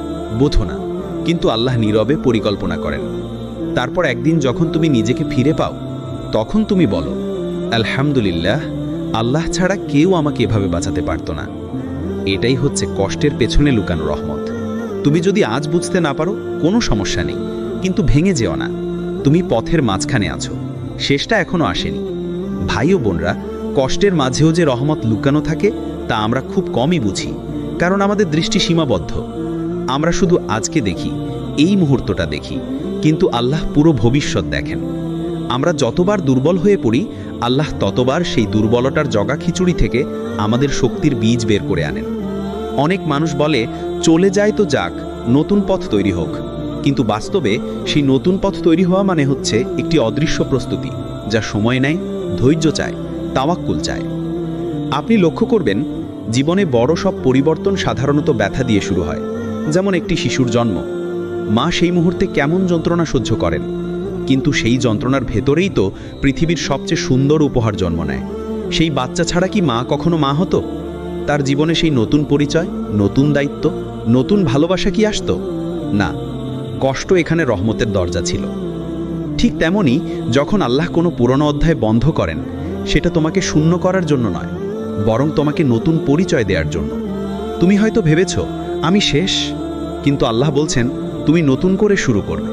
Speaker 5: বোঝো না, কিন্তু আল্লাহ নীরবে পরিকল্পনা করেন। তারপর একদিন যখন তুমি নিজেকে ফিরে পাও, তখন তুমি বলো, আলহামদুলিল্লাহ, আল্লাহ ছাড়া কেউ আমাকে এভাবে বাঁচাতে পারত না। এটাই হচ্ছে কষ্টের পেছনে লুকানো রহমত। তুমি যদি আজ বুঝতে না পারো, কোনো সমস্যা নেই, কিন্তু ভেঙে যেও না। তুমি পথের মাঝখানে আছো, শেষটা এখনো আসেনি। ভাই ও বোনরা, কষ্টের মাঝেও যে রহমত লুকানো থাকে তা আমরা খুব কমই বুঝি, কারণ আমাদের দৃষ্টি সীমাবদ্ধ। আমরা শুধু আজকে দেখি, এই মুহূর্তটা দেখি, কিন্তু আল্লাহ পুরো ভবিষ্যৎ দেখেন। আমরা যতবার দুর্বল হয়ে পড়ি, আল্লাহ ততবার সেই দুর্বলতার জগা খিচুড়ি থেকে আমাদের শক্তির বীজ বের করে আনেন। অনেক মানুষ বলে, চলে যায় তো যাক, নতুন পথ তৈরি হোক। কিন্তু বাস্তবে সেই নতুন পথ তৈরি হওয়া মানে হচ্ছে একটি অদৃশ্য প্রস্তুতি, যা সময় নেয়, ধৈর্য চায়, তাওয়াক্কুল চায়। আপনি লক্ষ্য করবেন, জীবনে বড় সব পরিবর্তন সাধারণত ব্যথা দিয়ে শুরু হয়। যেমন একটি শিশুর জন্ম, মা সেই মুহূর্তে কেমন যন্ত্রণা সহ্য করেন, কিন্তু সেই যন্ত্রণার ভেতরেই তো পৃথিবীর সবচেয়ে সুন্দর উপহার জন্ম নেয়। সেই বাচ্চা ছাড়া কি মা কখনো মা হতো? তার জীবনে সেই নতুন পরিচয়, নতুন দায়িত্ব, নতুন ভালোবাসা কি আসতো? না, কষ্ট এখানে রহমতের দরজা ছিল। ঠিক তেমনি যখন আল্লাহ কোনো পুরনো অধ্যায় বন্ধ করেন, সেটা তোমাকে শূন্য করার জন্য নয়, বরং তোমাকে নতুন পরিচয় দেওয়ার জন্য। তুমি হয়তো ভেবেছ, আমি শেষ, কিন্তু আল্লাহ বলছেন, তুমি নতুন করে শুরু করবে।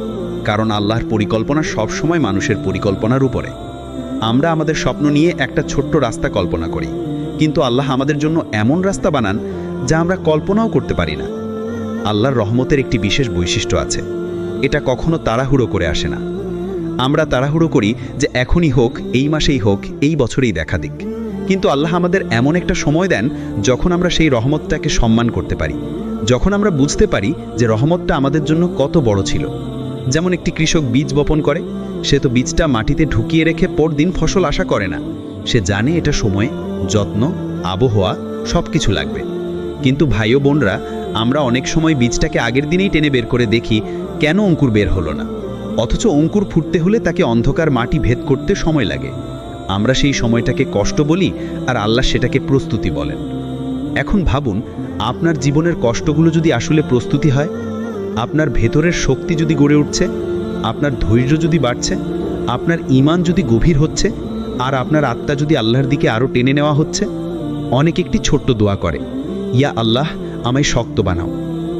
Speaker 5: কারণ আল্লাহর পরিকল্পনা সবসময় মানুষের পরিকল্পনার উপরে। আমরা আমাদের স্বপ্ন নিয়ে একটা ছোট্ট রাস্তা কল্পনা করি, কিন্তু আল্লাহ আমাদের জন্য এমন রাস্তা বানান যা আমরা কল্পনাও করতে পারি না। আল্লাহর রহমতের একটি বিশেষ বৈশিষ্ট্য আছে, এটা কখনো তাড়াহুড়ো করে আসে না। আমরা তাড়াহুড়ো করি যে এখনই হোক, এই মাসেই হোক, এই বছরেই দেখা দিক। কিন্তু আল্লাহ আমাদের এমন একটা সময় দেন যখন আমরা সেই রহমতটাকে সম্মান করতে পারি, যখন আমরা বুঝতে পারি যে রহমতটা আমাদের জন্য কত বড় ছিল। যেমন একটি কৃষক বীজ বপন করে, সে তো বীজটা মাটিতে ঢুকিয়ে রেখে পরদিন ফসল আশা করে না। সে জানে এটা সময়, যত্ন, আবহাওয়া সব কিছু লাগবে। কিন্তু ভাই ও বোনরা, আমরা অনেক সময় বীজটাকে আগের দিনেই টেনে বের করে দেখি কেন অঙ্কুর বের হলো না, অথচ অঙ্কুর ফুটতে হলে তাকে অন্ধকার মাটি ভেদ করতে সময় লাগে। আমরা সেই সময়টাকে কষ্ট বলি, আর আল্লাহ সেটাকে প্রস্তুতি বলেন। এখন ভাবুন, আপনার জীবনের কষ্টগুলো যদি আসলে প্রস্তুতি হয়, আপনার ভেতরের শক্তি যদি গড়ে উঠছে, আপনার ধৈর্য যদি বাড়ছে, আপনার ঈমান যদি গভীর হচ্ছে, আর আপনার আত্মা যদি আল্লাহর দিকে আরও টেনে নেওয়া হচ্ছে। অনেক একটি ছোট্ট দোয়া করে, ইয়া আল্লাহ, আমায় শক্ত বানাও।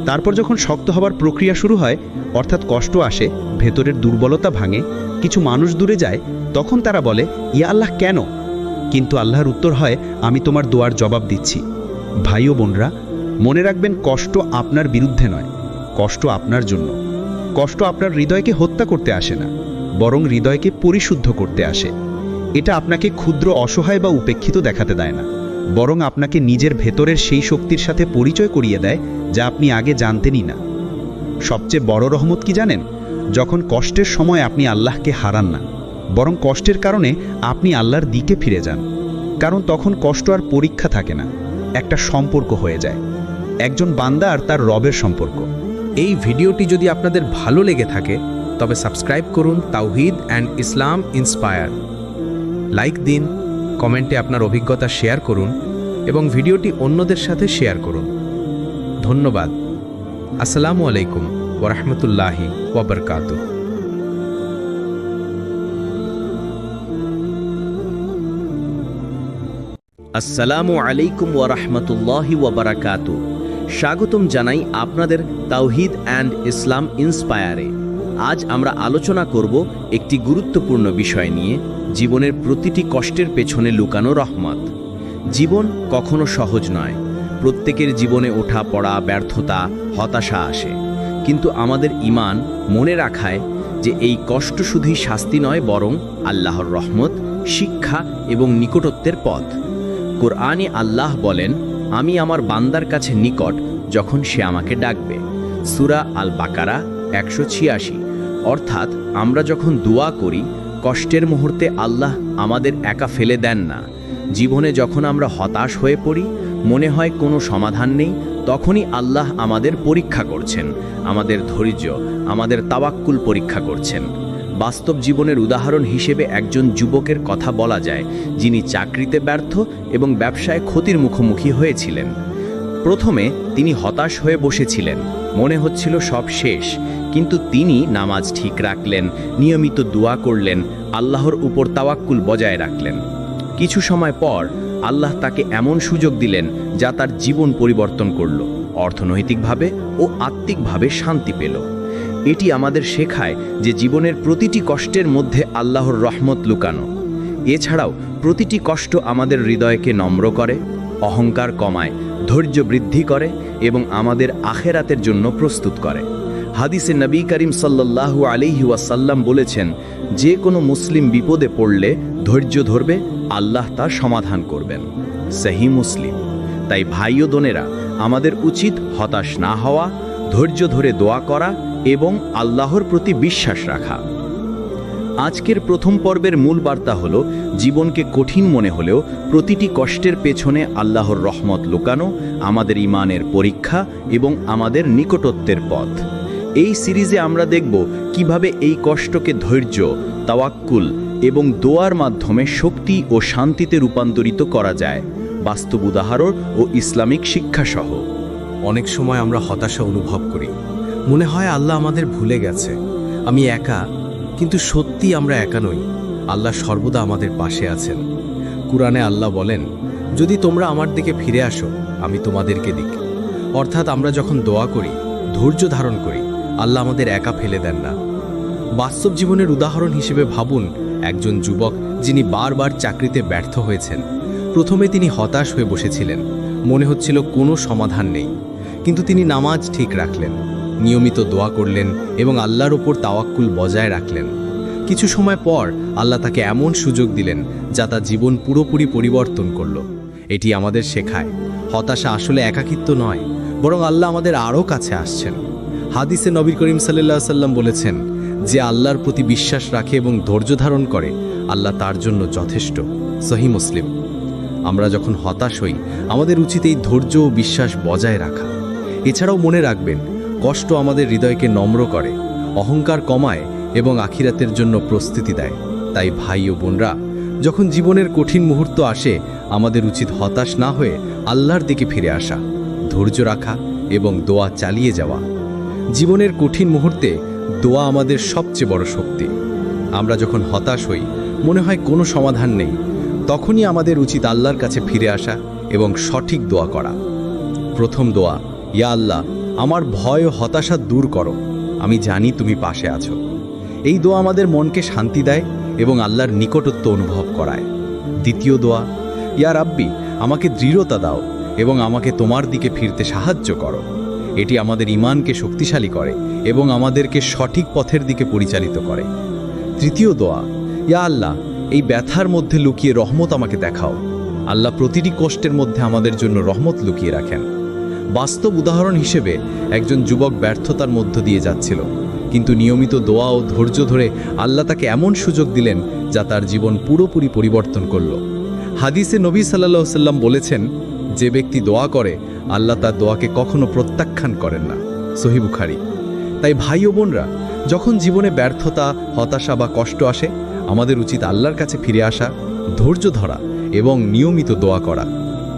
Speaker 5: তারপর যখন শক্ত হবার প্রক্রিয়া শুরু হয়, অর্থাৎ কষ্ট আসে, ভেতরের দুর্বলতা ভাঙে, কিছু মানুষ দূরে যায়, তখন তারা বলে, ইয়া আল্লাহ কেন? কিন্তু আল্লাহর উত্তর হয়, আমি তোমার দোয়ার জবাব দিচ্ছি। ভাই ও বোনরা, মনে রাখবেন, কষ্ট আপনার বিরুদ্ধে নয়, কষ্ট আপনার জন্য। কষ্ট আপনার হৃদয়কে হত্যা করতে আসে না, বরং হৃদয়কে পরিশুদ্ধ করতে আসে। এটা আপনাকে ক্ষুদ্র, অসহায় বা উপেক্ষিত দেখাতে দেয় না, বরং আপনাকে নিজের ভেতরের সেই শক্তির সাথে পরিচয় করিয়ে দেয় যা আপনি আগে জানতেনই না। সবচেয়ে বড় রহমত কি জানেন? যখন কষ্টের সময় আপনি আল্লাহকে হারান না, বরং কষ্টের কারণে আপনি আল্লাহর দিকে ফিরে যান। কারণ তখন কষ্ট আর পরীক্ষা থাকে না, একটা সম্পর্ক হয়ে যায়, একজন বান্দা আর তার রবের সম্পর্ক।
Speaker 2: এই ভিডিওটি যদি আপনাদের ভালো লেগে থাকে, তবে সাবস্ক্রাইব করুন তাওহীদ অ্যান্ড ইসলাম ইন্সপায়ার। লাইক দিন, কমেন্টে আপনার অভিজ্ঞতা শেয়ার করুন এবং ভিডিওটি অন্যদের সাথে শেয়ার করুন। ধন্যবাদ। আসসালামু আলাইকুম ওয়া রাহমাতুল্লাহি ওয়া বারাকাতুহু।
Speaker 1: আসসালামু আলাইকুম ওয়া রাহমাতুল্লাহি ওয়া বারাকাতু। স্বাগতম জানাই আপনাদের তাওহীদ অ্যান্ড ইসলাম ইন্সপায়ারে। আজ আমরা আলোচনা করব একটি গুরুত্বপূর্ণ বিষয় নিয়ে, জীবনের প্রতিটি কষ্টের পেছনে লুকানো রহমত। জীবন কখনো সহজ নয়। প্রত্যেকের জীবনে ওঠা পড়া, ব্যর্থতা, হতাশা আসে, কিন্তু আমাদের ঈমান মনে রাখায় যে এই কষ্ট শুধুই শাস্তি নয়, বরং আল্লাহর রহমত, শিক্ষা এবং নিকটত্বের পথ। কোরআনে আল্লাহ বলেন, আমি আমার বান্দার কাছে নিকট যখন সে আমাকে ডাকবে। সূরা আল বাকারা 186। অর্থাৎ আমরা যখন দোয়া করি, কষ্টের মুহূর্তে আল্লাহ আমাদের একা ফেলে দেন না। জীবনে যখন আমরা হতাশ হয়ে পড়ি, মনে হয় কোনো সমাধান নেই, তখনই আল্লাহ আমাদের পরীক্ষা করছেন, আমাদের ধৈর্য, আমাদের তাওয়াক্কুল পরীক্ষা করছেন। বাস্তব জীবনের উদাহরণ হিসেবে একজন যুবকের কথা বলা যায়, যিনি চাকরিতে ব্যর্থ এবং ব্যবসায় ক্ষতির মুখোমুখি হয়েছিলেন। প্রথমে তিনি হতাশ হয়ে বসেছিলেন, মনে হচ্ছিল সব শেষ, কিন্তু তিনি নামাজ ঠিক রাখলেন, নিয়মিত দোয়া করলেন, আল্লাহর উপর তাওয়াক্কুল বজায় রাখলেন। কিছু সময় পর আল্লাহ তাকে এমন সুযোগ দিলেন যা তার জীবন পরিবর্তন করল, অর্থনৈতিকভাবে ও আত্মিকভাবে শান্তি পেল। এটি আমাদের শেখায় যে জীবনের প্রতিটি কষ্টের মধ্যে আল্লাহর রহমত লুকানো। এছাড়াও প্রতিটি কষ্ট আমাদের হৃদয়কে নম্র করে, অহংকার কমায়, ধৈর্য বৃদ্ধি করে এবং আমাদের আখেরাতের জন্য প্রস্তুত করে। হাদিসে নবী করিম সাল্লাল্লাহু আলাইহি ওয়াসাল্লাম বলেছেন, যে কোনো মুসলিম বিপদে পড়লে ধৈর্য ধরবে, আল্লাহ তার সমাধান করবেন। সহিহ মুসলিম। তাই ভাই ও বোনেরা, আমাদের উচিত হতাশ না হওয়া, ধৈর্য ধরে দোয়া করা এবং আল্লাহর প্রতি বিশ্বাস রাখা। আজকের প্রথম পর্বের মূল বার্তা হলো, জীবনকে কঠিন মনে হলেও প্রতিটি কষ্টের পেছনে আল্লাহর রহমত লুকানো, আমাদের ঈমানের পরীক্ষা এবং আমাদের নিকটত্বের পথ। এই সিরিজে আমরা দেখব কিভাবে এই কষ্টকে ধৈর্য, তাওয়াক্কুল এবং দোয়ার মাধ্যমে শক্তি ও শান্তিতে রূপান্তরিত করা যায়, বাস্তব উদাহরণ ও ইসলামিক শিক্ষাসহ।
Speaker 2: অনেক সময় আমরা হতাশা অনুভব করি, মনে হয় আল্লাহ আমাদের ভুলে গেছে। আমি একা, কিন্তু সত্যি আমরা একা নই। আল্লাহ সর্বদা আমাদের পাশে আছেন। কুরআনে আল্লাহ বলেন, যদি তোমরা আমার দিকে ফিরে আসো, আমি তোমাদেরকে দিক। অর্থাৎ আমরা যখন দোয়া করি, ধৈর্য ধারণ করি, আল্লাহ আমাদের একা ফেলে দেন না। বাস্তব জীবনের উদাহরণ হিসেবে ভাবুন একজন যুবক যিনি বারবার চাকরিতে ব্যর্থ হয়েছেন। প্রথমে তিনি হতাশ হয়ে বসেছিলেন, মনে হচ্ছিল কোনো সমাধান নেই, কিন্তু তিনি নামাজ ঠিক রাখলেন, নিয়মিত দোয়া করলেন এবং আল্লাহর ওপর তাওয়াক্কুল বজায় রাখলেন। কিছু সময় পর আল্লাহ তাকে এমন সুযোগ দিলেন যা তার জীবন পুরোপুরি পরিবর্তন করল। এটি আমাদের শেখায়, হতাশা আসলে একাকিত্ব নয়, বরং আল্লাহ আমাদের আরও কাছে আসছেন। হাদিসে নবী করিম সাল্লাল্লাহু আলাইহি সাল্লাম বলেছেন, যে আল্লাহর প্রতি বিশ্বাস রাখে এবং ধৈর্য ধারণ করে, আল্লাহ তার জন্য যথেষ্ট। সহিহ মুসলিম। আমরা যখন হতাশ হই, আমাদের উচিত এই ধৈর্য ও বিশ্বাস বজায় রাখা। এছাড়াও মনে রাখবেন, কষ্ট আমাদের হৃদয়কে নম্র করে, অহংকার কমায় এবং আখিরাতের জন্য প্রস্তুতি দেয়। তাই ভাই ও বোনরা, যখন জীবনের কঠিন মুহূর্ত আসে, আমাদের উচিত হতাশ না হয়ে আল্লাহর দিকে ফিরে আসা, ধৈর্য রাখা এবং দোয়া চালিয়ে যাওয়া। জীবনের কঠিন মুহূর্তে দোয়া আমাদের সবচেয়ে বড় শক্তি। আমরা যখন হতাশ হই, মনে হয় কোনো সমাধান নেই, তখনই আমাদের উচিত আল্লাহর কাছে ফিরে আসা এবং সঠিক দোয়া করা। প্রথম দোয়া, ইয়া আল্লাহ, আমার ভয় ও হতাশা দূর করো, আমি জানি তুমি পাশে আছো। এই দোয়া আমাদের মনকে শান্তি দেয় এবং আল্লাহর নিকটত্ব অনুভব করায়। দ্বিতীয় দোয়া, ইয়া রাব্বি, আমাকে দৃঢ়তা দাও এবং আমাকে তোমার দিকে ফিরতে সাহায্য করো। এটি আমাদের ঈমানকে শক্তিশালী করে এবং আমাদেরকে সঠিক পথের দিকে পরিচালিত করে। তৃতীয় দোয়া, ইয়া আল্লাহ, এই ব্যথার মধ্যে লুকিয়ে রহমত আমাকে দেখাও। আল্লাহ প্রতিটি কষ্টের মধ্যে আমাদের জন্য রহমত লুকিয়ে রাখেন। বাস্তব উদাহরণ হিসেবে একজন যুবক ব্যর্থতার মধ্য দিয়ে যাচ্ছিল, কিন্তু নিয়মিত দোয়া ও ধৈর্য ধরে আল্লাহ তাকে এমন সুযোগ দিলেন যা তার জীবন পুরোপুরি পরিবর্তন করল। হাদিসে নবী সাল্লাল্লাহু আলাইহি সাল্লাম বলেছেন, যে ব্যক্তি দোয়া করে, আল্লাহ তার দোয়াকে কখনো প্রত্যাখ্যান করেন না। সহিহ বুখারী। তাই ভাই ও বোনরা, যখন জীবনে ব্যর্থতা, হতাশা বা কষ্ট আসে, আমাদের উচিত আল্লাহর কাছে ফিরে আসা, ধৈর্য ধরা এবং নিয়মিত দোয়া করা।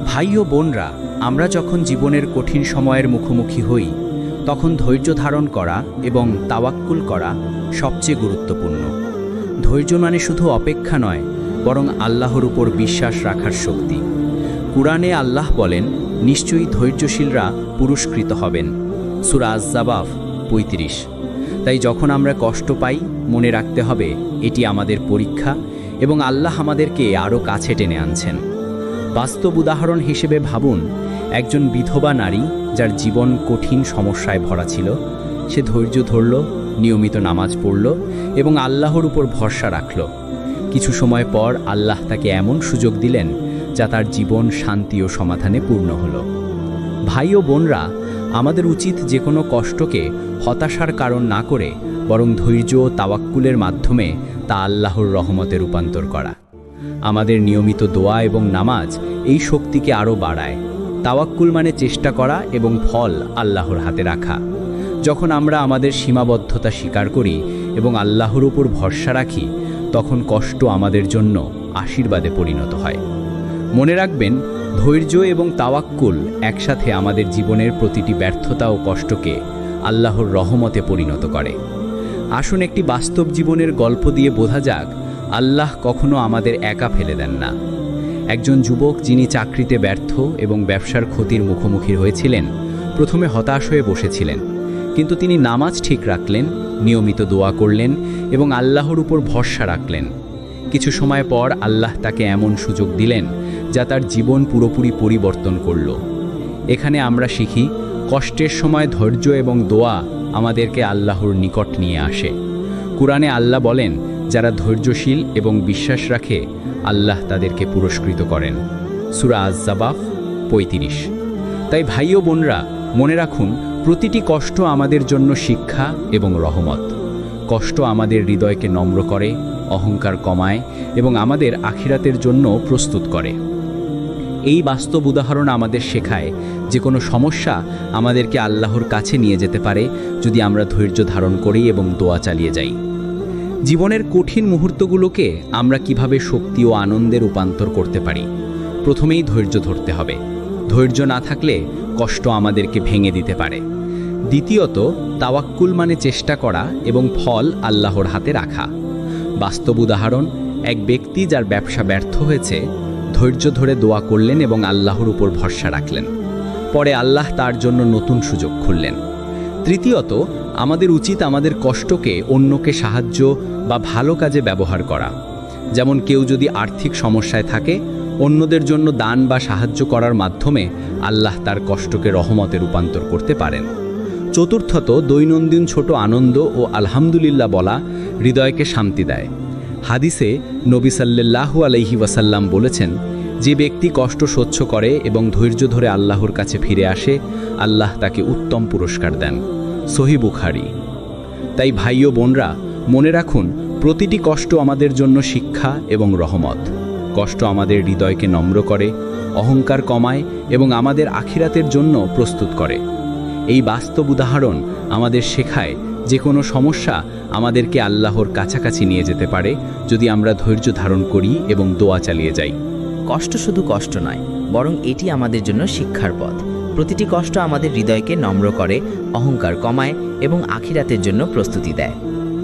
Speaker 3: ভাই ও বোনরা, আমরা যখন জীবনের কঠিন সময়ের মুখোমুখি হই, তখন ধৈর্য ধারণ করা এবং তাওয়াক্কুল করা সবচেয়ে গুরুত্বপূর্ণ। ধৈর্য মানে শুধু অপেক্ষা নয়, বরং আল্লাহর উপর বিশ্বাস রাখার শক্তি। কুরআনে আল্লাহ বলেন, নিশ্চয়ই ধৈর্যশীলরা পুরস্কৃত হবেন। সূরা আয-যাবাফ ৩৫। তাই যখন আমরা কষ্ট পাই, মনে রাখতে হবে এটি আমাদের পরীক্ষা এবং আল্লাহ আমাদেরকে আরও কাছে টেনে আনছেন। বাস্তব উদাহরণ হিসেবে ভাবুন, একজন বিধবা নারী যার জীবন কঠিন সমস্যায় ভরা ছিল, সে ধৈর্য ধরল, নিয়মিত নামাজ পড়ল এবং আল্লাহর উপর ভরসা রাখল। কিছু সময় পর আল্লাহ তাকে এমন সুযোগ দিলেন যা তার জীবন শান্তি ও সমাধানে পূর্ণ হলো। ভাই ও বোনরা, আমাদের উচিত যে কোনো কষ্টকে হতাশার কারণ না করে বরং ধৈর্য ও তাওয়াক্কুলের মাধ্যমে তা আল্লাহর রহমতে রূপান্তর করা। আমাদের নিয়মিত দোয়া এবং নামাজ এই শক্তিকে আরও বাড়ায়। তাওয়াক্কুল মানে চেষ্টা করা এবং ফল আল্লাহর হাতে রাখা। যখন আমরা আমাদের সীমাবদ্ধতা স্বীকার করি এবং আল্লাহর উপর ভরসা রাখি, তখন কষ্ট আমাদের জন্য আশীর্বাদে পরিণত হয়। মনে রাখবেন, ধৈর্য এবং তাওয়াক্কুল একসাথে আমাদের জীবনের প্রতিটি ব্যর্থতা ও কষ্টকে আল্লাহর রহমতে পরিণত করে। আসুন একটি বাস্তব জীবনের গল্প দিয়ে বোঝা যাক, আল্লাহ কখনো আমাদের একা ফেলে দেন না। একজন যুবক যিনি চাকরিতে ব্যর্থ এবং ব্যবসার ক্ষতির মুখোমুখি হয়েছিলেন, প্রথমে হতাশ হয়ে বসেছিলেন, কিন্তু তিনি নামাজ ঠিক রাখলেন, নিয়মিত দোয়া করলেন এবং আল্লাহর উপর ভরসা রাখলেন। কিছু সময় পর আল্লাহ তাকে এমন সুযোগ দিলেন যা তার জীবন পুরোপুরি পরিবর্তন করল। এখানে আমরা শিখি, কষ্টের সময় ধৈর্য এবং দোয়া আমাদেরকে আল্লাহর নিকট নিয়ে আসে। কুরআনে আল্লাহ বলেন, যারা ধৈর্যশীল এবং বিশ্বাস রাখে আল্লাহ তাদেরকে পুরস্কৃত করেন। সূরা আয-যাবাফ ৩৫। তাই ভাই ও বোনরা, মনে রাখুন, প্রতিটি কষ্ট আমাদের জন্য শিক্ষা এবং রহমত। কষ্ট আমাদের হৃদয়কে নম্র করে, অহংকার কমায় এবং আমাদের আখিরাতের জন্য প্রস্তুত করে। এই বাস্তব উদাহরণ আমাদের শেখায় যে কোনো সমস্যা আমাদেরকে আল্লাহর কাছে নিয়ে যেতে পারে যদি আমরা ধৈর্য ধারণ করি এবং দোয়া চালিয়ে যাই। জীবনের কঠিন মুহূর্তগুলোকে আমরা কিভাবে শক্তি ও আনন্দে রূপান্তর করতে পারি? প্রথমেই ধৈর্য ধরতে হবে। ধৈর্য না থাকলে কষ্ট আমাদেরকে ভেঙে দিতে পারে। দ্বিতীয়ত, তাওয়াক্কুল মানে চেষ্টা করা এবং ফল আল্লাহর হাতে রাখা। বাস্তব উদাহরণ, এক ব্যক্তি যার ব্যবসা ব্যর্থ হয়েছে, ধৈর্য ধরে দোয়া করলেন এবং আল্লাহর উপর ভরসা রাখলেন। পরে আল্লাহ তার জন্য নতুন সুযোগ খুললেন। তৃতীয়ত, আমাদের উচিত আমাদের কষ্টকে অন্যকে সাহায্য বা ভালো কাজে ব্যবহার করা। যেমন কেউ যদি আর্থিক সমস্যায় থাকে, অন্যদের জন্য দান বা সাহায্য করার মাধ্যমে আল্লাহ তার কষ্টকে রহমতে রূপান্তর করতে পারেন। চতুর্থত, দৈনন্দিন ছোট আনন্দ ও আলহামদুলিল্লাহ বলা হৃদয়কে শান্তি দেয়। হাদিসে নবী সাল্লাল্লাহু আলাইহি ওয়াসাল্লাম বলেছেন, যে ব্যক্তি কষ্ট সহ্য করে এবং ধৈর্য ধরে আল্লাহর কাছে ফিরে আসে, আল্লাহ তাকে উত্তম পুরস্কার দেন। সহিহ বুখারী। তাই ভাই ও বোনরা, মনে রাখুন, প্রতিটি কষ্ট আমাদের জন্য শিক্ষা এবং রহমত। কষ্ট আমাদের হৃদয়কে নম্র করে, অহংকার কমায় এবং আমাদের আখিরাতের জন্য প্রস্তুত করে। এই বাস্তব উদাহরণ আমাদের শেখায় যে কোনো সমস্যা আমাদেরকে আল্লাহর কাছাকাছি নিয়ে যেতে পারে যদি আমরা ধৈর্য ধারণ করি এবং দোয়া চালিয়ে যাই।
Speaker 4: কষ্ট শুধু কষ্ট নয়, বরং এটি আমাদের জন্য শিক্ষার পথ। প্রতিটি কষ্ট আমাদের হৃদয়কে নম্র করে, অহংকার কমায় এবং আখিরাতের জন্য প্রস্তুতি দেয়।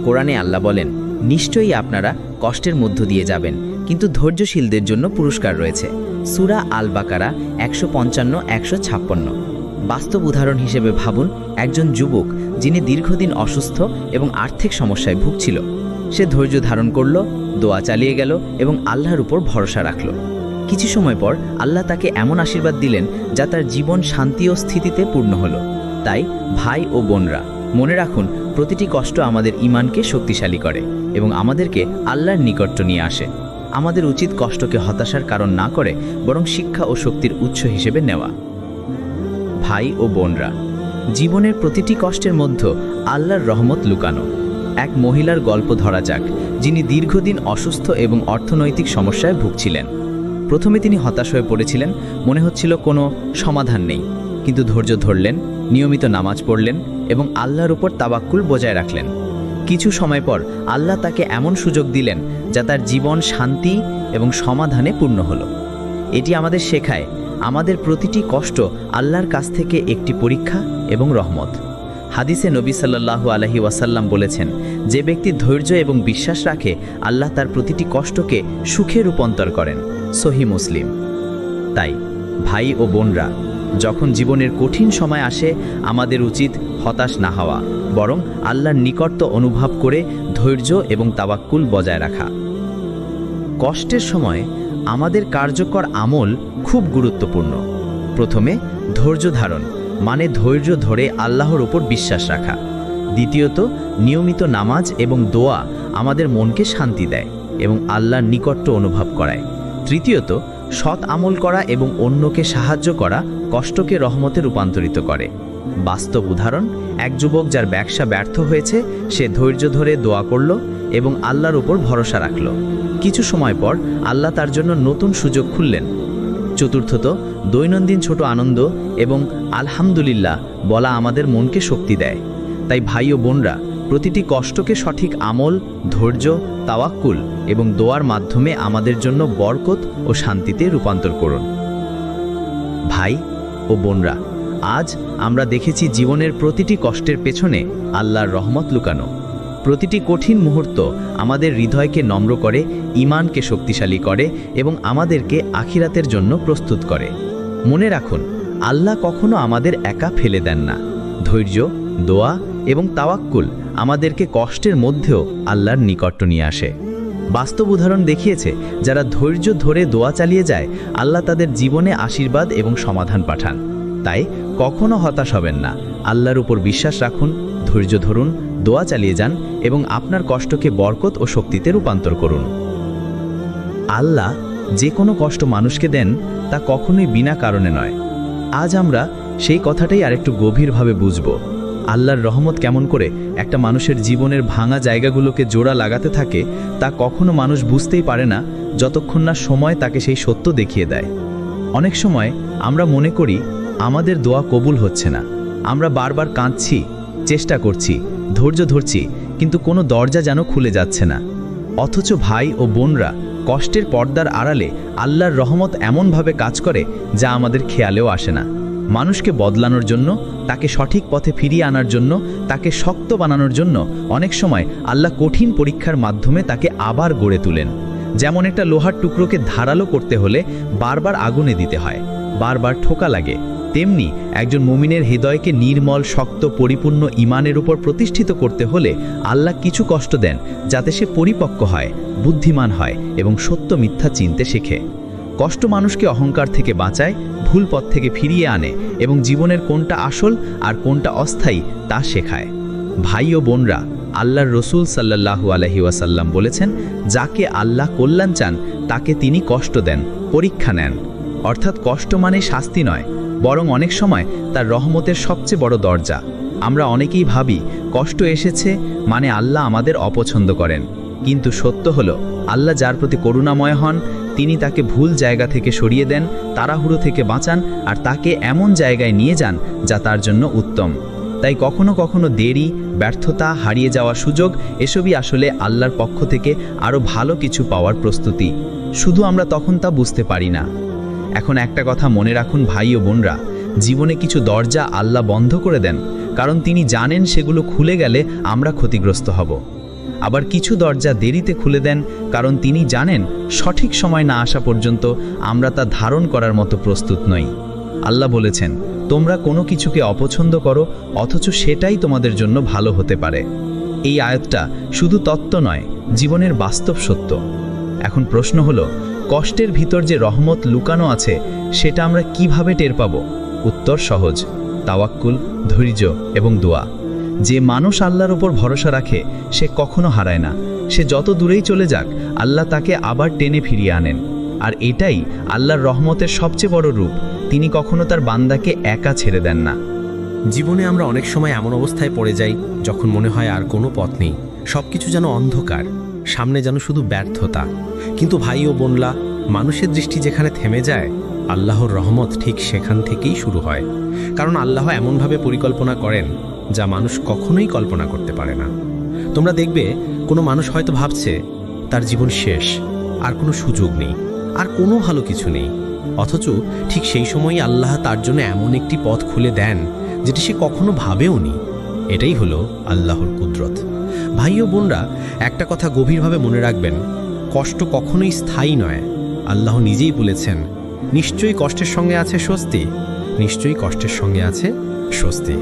Speaker 4: কোরআনে আল্লাহ বলেন, নিশ্চয়ই আপনারা কষ্টের মধ্য দিয়ে যাবেন, কিন্তু ধৈর্যশীলদের জন্য পুরস্কার রয়েছে। সূরা আল বাকারা 155-156। বাস্তব উদাহরণ হিসেবে ভাবুন, একজন যুবক যিনি দীর্ঘদিন অসুস্থ এবং আর্থিক সমস্যায় ভুগছিল। সে ধৈর্য ধারণ করল, দোয়া চালিয়ে গেল এবং আল্লাহর উপর ভরসা রাখল। কিছু সময় পর আল্লাহ তাকে এমন আশীর্বাদ দিলেন যা তার জীবন শান্তি ও স্থিতিতে পূর্ণ হলো। তাই ভাই ও বোনরা, মনে রাখুন, প্রতিটি কষ্ট আমাদের ঈমানকে শক্তিশালী করে এবং আমাদেরকে আল্লাহর নিকট নিয়ে আসে। আমাদের উচিত কষ্টকে হতাশার কারণ না করে বরং শিক্ষা ও শক্তির উৎস হিসেবে নেওয়া। ভাই ও বোনরা, জীবনের প্রতিটি কষ্টের মধ্যে আল্লাহর রহমত লুকানো। এক মহিলার গল্প ধরা যাক, যিনি দীর্ঘদিন অসুস্থ এবং অর্থনৈতিক সমস্যায় ভুগছিলেন। প্রথমে তিনি হতাশ হয়ে পড়েছিলেন, মনে হচ্ছিল কোনো সমাধান নেই। কিন্তু ধৈর্য ধরলেন, নিয়মিত নামাজ পড়লেন এবং আল্লাহর উপর তাওয়াক্কুল বজায় রাখলেন। কিছু সময় পর আল্লাহ তাকে এমন সুযোগ দিলেন যা তার জীবন শান্তি এবং সমাধানে পূর্ণ হলো। এটি আমাদের শেখায়, আমাদের প্রতিটি কষ্ট আল্লাহর কাছ থেকে একটি পরীক্ষা এবং রহমত। হাদিসে নবী সাল্লাল্লাহু আলাইহি ওয়াসাল্লাম বলেছেন, যে ব্যক্তি ধৈর্য এবং বিশ্বাস রাখে, আল্লাহ তার প্রতিটি কষ্টকে সুখে রূপান্তর করেন। সহিহ মুসলিম। তাই
Speaker 3: ভাই ও বোনরা, যখন জীবনের কঠিন সময় আসে আমাদের উচিত হতাশ না হওয়া, বরং আল্লাহর নিকটত্ব অনুভব করে ধৈর্য এবং তাওয়াক্কুল বজায় রাখা। কষ্টের সময় আমাদের কার্যকর আমল খুব গুরুত্বপূর্ণ। প্রথমে ধৈর্য ধারণ, মানে ধৈর্য ধরে আল্লাহর উপর বিশ্বাস রাখা। দ্বিতীয়ত নিয়মিত নামাজ এবং দোয়া আমাদের মনকে শান্তি দেয় এবং আল্লাহর নিকটত্ব অনুভব করায়। তৃতীয়ত সৎ আমল করা এবং অন্যকে সাহায্য করা কষ্টকে রহমতে রূপান্তরিত করে। বাস্তব উদাহরণ, এক যুবক যার ব্যবসা ব্যর্থ হয়েছে, সে ধৈর্য ধরে দোয়া করল এবং আল্লাহর উপর ভরসা রাখল। কিছু সময় পর আল্লাহ তার জন্য নতুন সুযোগ খুললেন। চতুর্থত দৈনন্দিন ছোট আনন্দ এবং আলহামদুলিল্লাহ বলা আমাদের মনকে শক্তি দেয়। তাই ভাই ও বোনরা, প্রতিটি কষ্টকে সঠিক আমল, ধৈর্য, তাওয়াক্কুল এবং দোয়ার মাধ্যমে আমাদের জন্য বরকত ও শান্তিতে রূপান্তর করুন। ভাই ও বোনরা, আজ আমরা দেখেছি জীবনের প্রতিটি কষ্টের পেছনে আল্লাহর রহমত লুকানো। প্রতিটি কঠিন মুহূর্ত আমাদের হৃদয়কে নম্র করে, ঈমানকে শক্তিশালী করে এবং আমাদেরকে আখিরাতের জন্য প্রস্তুত করে। মনে রাখুন, আল্লাহ কখনো আমাদের একা ফেলে দেন না। ধৈর্য, দোয়া এবং তাওয়াক্কুল আমাদেরকে কষ্টের মধ্যেও আল্লাহর নিকট নিয়ে আসে। বাস্তব উদাহরণ দেখিয়েছে, যারা ধৈর্য ধরে দোয়া চালিয়ে যায়, আল্লাহ তাদের জীবনে আশীর্বাদ এবং সমাধান পাঠান। তাই কখনো হতাশ হবেন না, আল্লাহর উপর বিশ্বাস রাখুন, ধৈর্য ধরুন, দোয়া চালিয়ে যান এবং আপনার কষ্টকে বরকত ও শক্তিতে রূপান্তর করুন। আল্লাহ যে কোনো কষ্ট মানুষকে দেন, তা কখনোই বিনা কারণে নয়। আজ আমরা সেই কথাটাই আরেকটু গভীরভাবে বুঝব। আল্লাহর রহমত কেমন করে একটা মানুষের জীবনের ভাঙা জায়গাগুলোকে জোড়া লাগাতে থাকে, তা কখনো মানুষ বুঝতেই পারে না, যতক্ষণ না সময় তাকে সেই সত্য দেখিয়ে দেয়। অনেক সময় আমরা মনে করি আমাদের দোয়া কবুল হচ্ছে না। আমরা বারবার কাঁদছি, চেষ্টা করছি, ধৈর্য ধরছি, কিন্তু কোনো দরজা যেন খুলে যাচ্ছে না। অথচ ভাই ও বোনরা, কষ্টের পর্দার আড়ালে আল্লাহর রহমত এমনভাবে কাজ করে যা আমাদের খেয়ালেও আসে না। মানুষকে বদলানোর জন্য, তাকে সঠিক পথে ফিরিয়ে আনার জন্য, তাকে শক্ত বানানোর জন্য অনেক সময় আল্লাহ কঠিন পরীক্ষার মাধ্যমে তাকে আবার গড়ে তোলেন। যেমন একটা লোহার টুকরোকে ধারালো করতে হলে বারবার আগুনে দিতে হয়, বারবার ঠোকা লাগে, তেমনি একজন মুমিনের হৃদয়কে নির্মল, শক্ত, পরিপূর্ণ ঈমানের উপর প্রতিষ্ঠিত করতে হলে আল্লাহ কিছু কষ্ট দেন, যাতে সে পরিপক্ক হয়, বুদ্ধিমান হয় এবং সত্য মিথ্যা চিনতে শেখে। কষ্ট মানুষকে অহংকার থেকে বাঁচায়, ভুল পথ থেকে ফিরিয়ে আনে এবং জীবনের কোনটা আসল আর কোনটা অস্থায়ী তা শেখায়। ভাই ও বোনরা, আল্লাহর রসুল সাল্লাল্লাহু আলাইহি ওয়াসাল্লাম বলেছেন, যাকে আল্লাহ কল্যাণ চান তাকে তিনি কষ্ট দেন, পরীক্ষা নেন। অর্থাৎ কষ্ট মানে শাস্তি নয়, বরং অনেক সময় তার রহমতের সবচেয়ে বড় দরজা। আমরা অনেকেই ভাবি কষ্ট এসেছে মানে আল্লাহ আমাদের অপছন্দ করেন, কিন্তু সত্য হলো আল্লাহ যার প্রতি করুণাময় হন, তিনি তাকে ভুল জায়গা থেকে সরিয়ে দেন, তাড়াহুড়ো থেকে বাঁচান আর তাকে এমন জায়গায় নিয়ে যান যা তার জন্য উত্তম। তাই কখনো কখনো দেরি, ব্যর্থতা, হারিয়ে যাওয়া সুযোগ, এসবই আসলে আল্লাহর পক্ষ থেকে আরও ভালো কিছু পাওয়ার প্রস্তুতি। শুধু আমরা তখন তা বুঝতে পারি না। এখন একটা কথা মনে রাখুন ভাই ও বোনরা, জীবনে কিছু দরজা আল্লাহ বন্ধ করে দেন, কারণ তিনি জানেন সেগুলো খুলে গেলে আমরা ক্ষতিগ্রস্ত হব। আবার কিছু দরজা দেরিতে খুলে দেন, কারণ তিনি জানেন সঠিক সময় না আসা পর্যন্ত আমরা তা ধারণ করার মতো প্রস্তুত নই। আল্লাহ বলেছেন, তোমরা কোনো কিছুকে অপছন্দ করো, অথচ সেটাই তোমাদের জন্য ভালো হতে পারে। এই আয়াতটা শুধু তত্ত্ব নয়, জীবনের বাস্তব সত্য। এখন প্রশ্ন হলো, কষ্টের ভিতর যে রহমত লুকানো আছে সেটা আমরা কিভাবে টের পাবো? উত্তর সহজ, তাওয়াক্কুল, ধৈর্য এবং দোয়া। যে মানুষ আল্লাহর উপর ভরসা রাখে সে কখনো হারায় না। সে যত দূরেই চলে যাক, আল্লাহ তাকে আবার টেনে ফিরিয়ে আনেন। আর এটাই আল্লাহর রহমতের সবচেয়ে বড় রূপ, তিনি কখনো তার বান্দাকে একা ছেড়ে দেন না।
Speaker 2: জীবনে আমরা অনেক সময় এমন অবস্থায় পড়ে যাই যখন মনে হয় আর কোনো পথ নেই, সব কিছু যেন অন্ধকার, সামনে যেন শুধু ব্যর্থতা। কিন্তু ভাই ও বোনরা, মানুষের দৃষ্টি যেখানে থেমে যায়, আল্লাহর রহমত ঠিক সেখান থেকেই শুরু হয়। কারণ আল্লাহ এমনভাবে পরিকল্পনা করেন যা মানুষ কখনোই কল্পনা করতে পারে না। তোমরা দেখবে কোনো মানুষ হয়তো ভাবছে তার জীবন শেষ, আর কোনো সুযোগ নেই, আর কোনো ভালো কিছু নেই। অথচ ঠিক সেই সময়ই আল্লাহ তার জন্য এমন একটি পথ খুলে দেন যেটি সে কখনো ভাবেও নি। এটাই হলো আল্লাহর কুদরত। ভাই ও বোনরা, একটা কথা গভীরভাবে মনে রাখবেন, কষ্ট কখনোই স্থায়ী নয়। আল্লাহ নিজেই বলেছেন, নিশ্চয়ই কষ্টের সঙ্গে আছে স্বস্তি, নিশ্চয়ই কষ্টের সঙ্গে আছে স্বস্তি।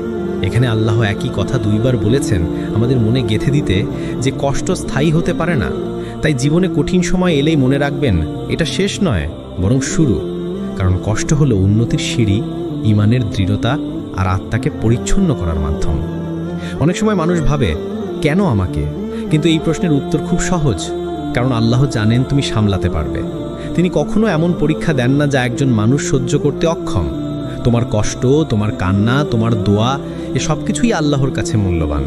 Speaker 2: এখানে আল্লাহ একই কথা দুইবার বলেছেন আমাদের মনে গেঁথে দিতে যে কষ্ট স্থায়ী হতে পারে না। তাই জীবনে কঠিন সময় এলেই মনে রাখবেন এটা শেষ নয়, বরং শুরু। কারণ কষ্ট হলো উন্নতির সিঁড়ি, ইমানের দৃঢ়তা আর আত্মাকে পরিচ্ছন্ন করার মাধ্যম। অনেক সময় মানুষ ভাবে কেন আমাকে, কিন্তু এই প্রশ্নের উত্তর খুব সহজ। কারণ আল্লাহ জানেন তুমি সামলাতে পারবে। তিনি কখনো এমন পরীক্ষা দেন না যা একজন মানুষ সহ্য করতে অক্ষম। তোমার কষ্ট, তোমার কান্না, তোমার দোয়া, এ সব কিছুই আল্লাহর কাছে মূল্যবান।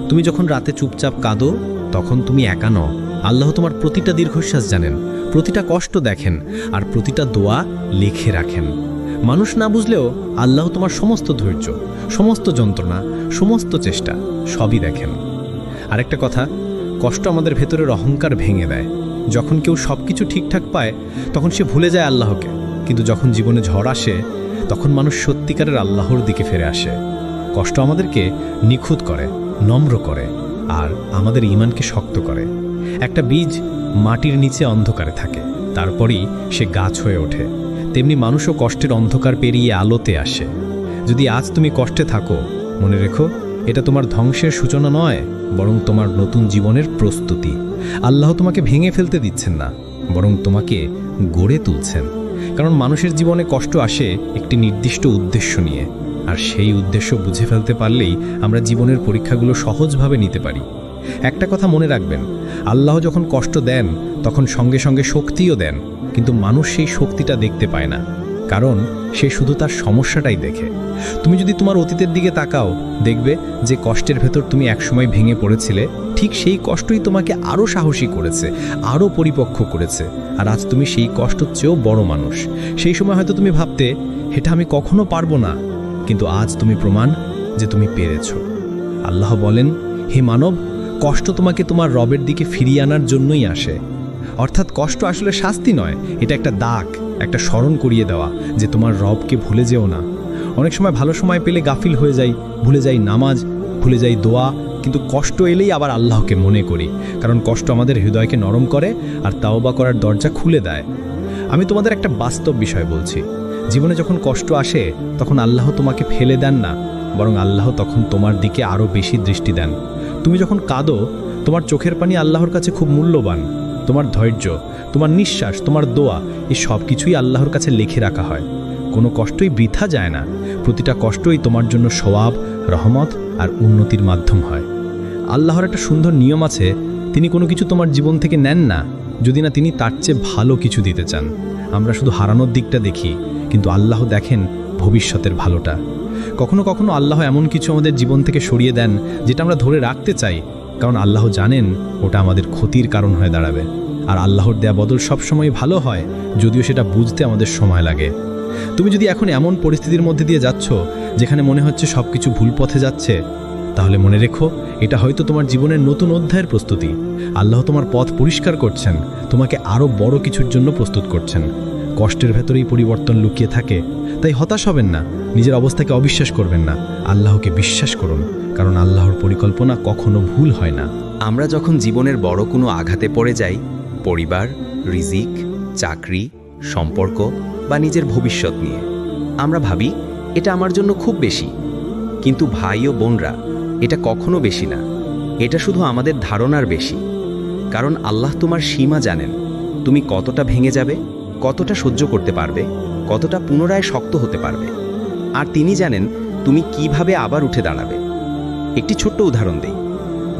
Speaker 2: তুমি যখন রাতে চুপচাপ কাঁদো তখন তুমি একা নও। আল্লাহ তোমার প্রতিটা দীর্ঘশ্বাস জানেন, প্রতিটা কষ্ট দেখেন আর প্রতিটা দোয়া লিখে রাখেন। মানুষ না বুঝলেও আল্লাহ তোমার সমস্ত ধৈর্য, সমস্ত যন্ত্রণা, সমস্ত চেষ্টা সবই দেখেন। আরেকটা কথা, কষ্ট আমাদের ভেতরের অহংকার ভেঙে দেয়। যখন কেউ সব কিছু ঠিকঠাক পায় তখন সে ভুলে যায় আল্লাহকে, কিন্তু যখন জীবনে ঝড় আসে তখন মানুষ সত্যিকারের আল্লাহর দিকে ফিরে আসে। কষ্ট আমাদেরকে নিখুঁত করে, নম্র করে আর আমাদের ঈমানকে শক্ত করে। একটা বীজ মাটির নিচে অন্ধকারে থাকে, তারপরই সে গাছ হয়ে ওঠে। তেমনি মানুষও কষ্টের অন্ধকার পেরিয়ে আলোতে আসে। যদি আজ তুমি কষ্টে থাকো, মনে রেখো এটা তোমার ধ্বংসের সূচনা নয়, বরং তোমার নতুন জীবনের প্রস্তুতি। আল্লাহ তোমাকে ভেঙে ফেলতে দিচ্ছেন না, বরং তোমাকে গড়ে তুলছেন। কারণ মানুষের জীবনে কষ্ট আসে একটি নির্দিষ্ট উদ্দেশ্য নিয়ে, আর সেই উদ্দেশ্য বুঝে ফেলতে পারলেই আমরা জীবনের পরীক্ষাগুলো সহজভাবে নিতে পারি। একটা কথা মনে রাখবেন, আল্লাহ যখন কষ্ট দেন তখন সঙ্গে সঙ্গে শক্তিও দেন, কিন্তু মানুষ সেই শক্তিটা দেখতে পায় না, কারণ সে শুধু তার সমস্যাটাই দেখে। তুমি যদি তোমার অতীতের দিকে তাকাও, দেখবে যে কষ্টের ভেতর তুমি একসময় ভেঙে পড়েছিলে, ঠিক সেই কষ্টই তোমাকে আরও সাহসী করেছে, আরও পরিপক্ক করেছে। আর আজ তুমি সেই কষ্টের চেয়েও বড় মানুষ। সেই সময় হয়তো তুমি ভাবতে এটা আমি কখনো পারবো না, কিন্তু আজ তুমি প্রমাণ যে তুমি পেরেছো। আল্লাহ বলেন, হে মানব, কষ্ট তোমাকে তোমার রবের দিকে ফিরিয়ে আনার জন্যই আসে। অর্থাৎ কষ্ট আসলে শাস্তি নয়, এটা একটা দাগ, একটা স্মরণ করিয়ে দেওয়া যে তোমার রবকে ভুলে যেও না। অনেক সময় ভালো সময় পেলে গাফিল হয়ে যাই, ভুলে যাই নামাজ, ভুলে যাই দোয়া, কিন্তু কষ্ট এলেই আবার আল্লাহকে মনে করি। কারণ কষ্ট আমাদের হৃদয়কে নরম করে আর তাওবা করার দরজা খুলে দেয়। আমি তোমাদের একটা বাস্তব বিষয় বলছি, জীবনে যখন কষ্ট আসে তখন আল্লাহ তোমাকে ফেলে দেন না, বরং আল্লাহ তখন তোমার দিকে আরও বেশি দৃষ্টি দেন। তুমি যখন কাঁদো, তোমার চোখের পানি আল্লাহর কাছে খুব মূল্যবান। তোমার ধৈর্য, তোমার নিঃশ্বাস, তোমার দোয়া, এই সব কিছুই আল্লাহর কাছে লিখে রাখা হয়। কোনো কষ্টই বৃথা যায় না, প্রতিটা কষ্টই তোমার জন্য সওয়াব, রহমত আর উন্নতির মাধ্যম হয়। আল্লাহর একটা সুন্দর নিয়ম আছে, তিনি কোনো কিছু তোমার জীবন থেকে নেন না যদি না তিনি তার চেয়ে ভালো কিছু দিতে চান। আমরা শুধু হারানোর দিকটা দেখি, কিন্তু আল্লাহ দেখেন ভবিষ্যতের ভালোটা। কখনো কখনো আল্লাহ এমন কিছু আমাদের জীবন থেকে সরিয়ে দেন যেটা আমরা ধরে রাখতে চাই, কারণ আল্লাহ জানেন ওটা আমাদের ক্ষতির কারণ হয়ে দাঁড়াবে। আর আল্লাহর দেয়া বদল সবসময় ভালো হয়, যদিও সেটা বুঝতে আমাদের সময় লাগে। তুমি যদি এখন এমন পরিস্থিতির মধ্যে দিয়ে যাচ্ছ যেখানে মনে হচ্ছে সব কিছু ভুল পথে যাচ্ছে, তাহলে মনে রেখো এটা হয়তো তোমার জীবনের নতুন অধ্যায়ের প্রস্তুতি। আল্লাহ তোমার পথ পরিষ্কার করছেন, তোমাকে আরও বড় কিছুর জন্য প্রস্তুত করছেন। কষ্টের ভেতরেই পরিবর্তন লুকিয়ে থাকে, তাই হতাশ হবেন না, নিজের অবস্থাকে অবিশ্বাস করবেন না, আল্লাহকে বিশ্বাস করুন, কারণ আল্লাহর পরিকল্পনা কখনো ভুল হয় না।
Speaker 5: আমরা যখন জীবনের বড় কোনো আঘাতে পড়ে যাই, পরিবার, রিজিক, চাকরি, সম্পর্ক বা নিজের ভবিষ্যৎ নিয়ে, আমরা ভাবি এটা আমার জন্য খুব বেশি। কিন্তু ভাই ও বোনরা, এটা কখনো বেশি না, এটা শুধু আমাদের ধারণার বেশি। কারণ আল্লাহ তোমার সীমা জানেন, তুমি কতটা ভেঙে যাবে, কতটা সহ্য করতে পারবে, কতটা পুনরায় শক্ত হতে পারবে। আর তিনি জানেন তুমি কিভাবে আবার উঠে দাঁড়াবে। একটি ছোট্ট উদাহরণ দেই।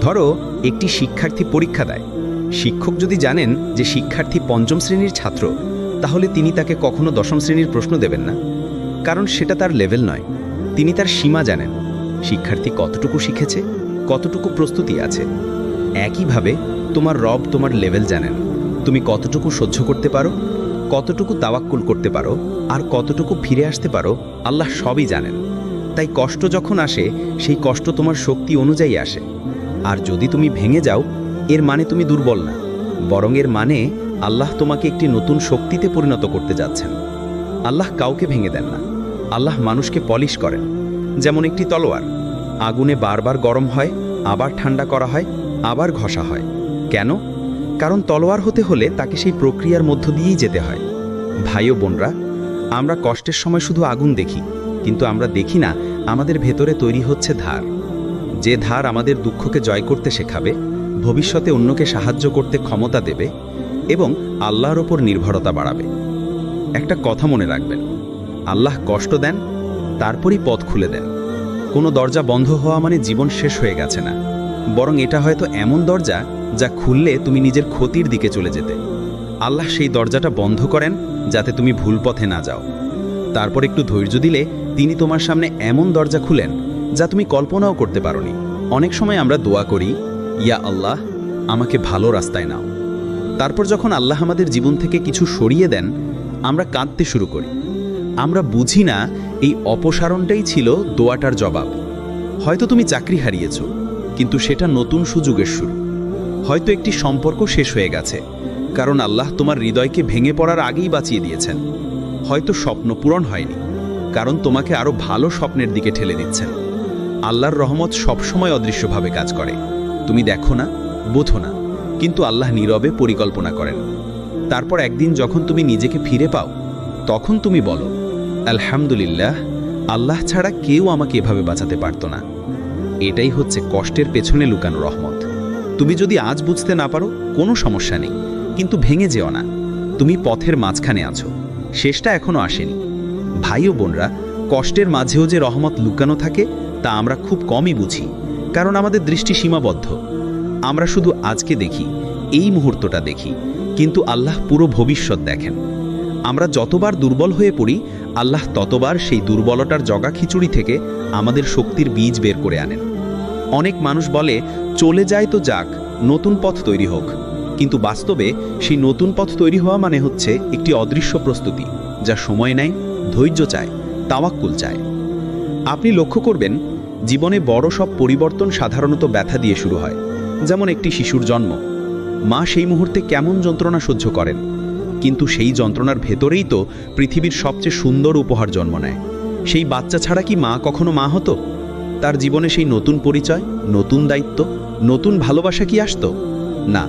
Speaker 5: ধরো একটি শিক্ষার্থী পরীক্ষা দেয়। শিক্ষক যদি জানেন যে শিক্ষার্থী পঞ্চম শ্রেণীর ছাত্র, তাহলে তিনি তাকে কখনো দশম শ্রেণীর প্রশ্ন দেবেন না, কারণ সেটা তার লেভেল নয়। তিনি তার সীমা জানেন, শিক্ষার্থী কতটুকু শিখেছে, কতটুকু প্রস্তুতি আছে। একইভাবে তোমার রব তোমার লেভেল জানেন, তুমি কতটুকু সহ্য করতে পারো, কতটুকু তাওয়াক্কুল করতে পারো আর কতটুকু ফিরে আসতে পারো, আল্লাহ সবই জানেন। তাই কষ্ট যখন আসে, সেই কষ্ট তোমার শক্তি অনুযায়ী আসে। আর যদি তুমি ভেঙে যাও, এর মানে তুমি দুর্বল না, বরং এর মানে আল্লাহ তোমাকে একটি নতুন শক্তিতে পরিণত করতে যাচ্ছেন। আল্লাহ কাউকে ভেঙে দেন না, আল্লাহ মানুষকে পলিশ করেন। যেমন একটি তলোয়ার, আগুনে বারবার গরম হয়, আবার ঠান্ডা করা হয়, আবার ঘষা হয়। কেন? কারণ তলোয়ার হতে হলে তাকে সেই প্রক্রিয়ার মধ্য দিয়েই যেতে হয়। ভাই ও বোনরা, আমরা কষ্টের সময় শুধু আগুন দেখি, কিন্তু আমরা দেখি না আমাদের ভেতরে তৈরি হচ্ছে ধার। যে ধার আমাদের দুঃখকে জয় করতে শেখাবে, ভবিষ্যতে অন্যকে সাহায্য করতে ক্ষমতা দেবে এবং আল্লাহর ওপর নির্ভরতা বাড়াবে। একটা কথা মনে রাখবেন, আল্লাহ কষ্ট দেন, তারপরই পথ খুলে দেন। কোনো দরজা বন্ধ হওয়া মানে জীবন শেষ হয়ে গেছে না, বরং এটা হয়তো এমন দরজা যা খুললে তুমি নিজের ক্ষতির দিকে চলে যেতে। আল্লাহ সেই দরজাটা বন্ধ করেন যাতে তুমি ভুল পথে না যাও। তারপর একটু ধৈর্য দিলে তিনি তোমার সামনে এমন দরজা খুলেন যা তুমি কল্পনাও করতে পারোনি। অনেক সময় আমরা দোয়া করি, ইয়া আল্লাহ, আমাকে ভালো রাস্তায় নাও। তারপর যখন আল্লাহ আমাদের জীবন থেকে কিছু সরিয়ে দেন, আমরা কাঁদতে শুরু করি। আমরা বুঝি না এই অপসারণটাই ছিল দোয়াটার জবাব। হয়তো তুমি চাকরি হারিয়েছ, কিন্তু সেটা নতুন সুযোগের শুরু। হয়তো একটি সম্পর্ক শেষ হয়ে গেছে, কারণ আল্লাহ তোমার হৃদয়কে ভেঙে পড়ার আগেই বাঁচিয়ে দিয়েছেন। হয়তো স্বপ্ন পূরণ হয়নি, কারণ তোমাকে আরও ভালো স্বপ্নের দিকে ঠেলে দিচ্ছেন। আল্লাহর রহমত সবসময় অদৃশ্যভাবে কাজ করে। তুমি দেখো না, বোঝো না, কিন্তু আল্লাহ নীরবে পরিকল্পনা করেন। তারপর একদিন যখন তুমি নিজেকে ফিরে পাও, তখন তুমি বলো, আলহামদুলিল্লাহ, আল্লাহ ছাড়া কেউ আমাকে এভাবে বাঁচাতে পারত না। এটাই হচ্ছে কষ্টের পেছনে লুকানো রহমত। তুমি যদি আজ বুঝতে না পারো, কোনো সমস্যা নেই, কিন্তু ভেঙে যেও না। তুমি পথের মাঝখানে আছো, শেষটা এখনো আসেনি। ভাই ও বোনরা, কষ্টের মাঝেও যে রহমত লুকানো থাকে তা আমরা খুব কমই বুঝি, কারণ আমাদের দৃষ্টি সীমাবদ্ধ। আমরা শুধু আজকে দেখি, এই মুহূর্তটা দেখি, কিন্তু আল্লাহ পুরো ভবিষ্যৎ দেখেন। আমরা যতবার দুর্বল হয়ে পড়ি, আল্লাহ ততবার সেই দুর্বলতার জগা খিচুড়ি থেকে আমাদের শক্তির বীজ বের করে আনেন। অনেক মানুষ বলে, চলে যায় তো যাক, নতুন পথ তৈরি হোক। কিন্তু বাস্তবে সেই নতুন পথ তৈরি হওয়া মানে হচ্ছে একটি অদৃশ্য প্রস্তুতি, যা সময় নেয়, ধৈর্য চায়, তাওয়াক্কুল চায়। আপনি লক্ষ্য করবেন, জীবনে বড় সব পরিবর্তন সাধারণত ব্যথা দিয়ে শুরু হয়। যেমন একটি শিশুর জন্ম, মা সেই মুহূর্তে কেমন যন্ত্রণা সহ্য করেন, কিন্তু সেই যন্ত্রণার ভেতরেই তো পৃথিবীর সবচেয়ে সুন্দর উপহার জন্ম নেয়। সেই বাচ্চা ছাড়া কি মা কখনো মা হতো? তার জীবনে সেই নতুন পরিচয়, নতুন দায়িত্ব, নতুন ভালোবাসা কি আসতো? না,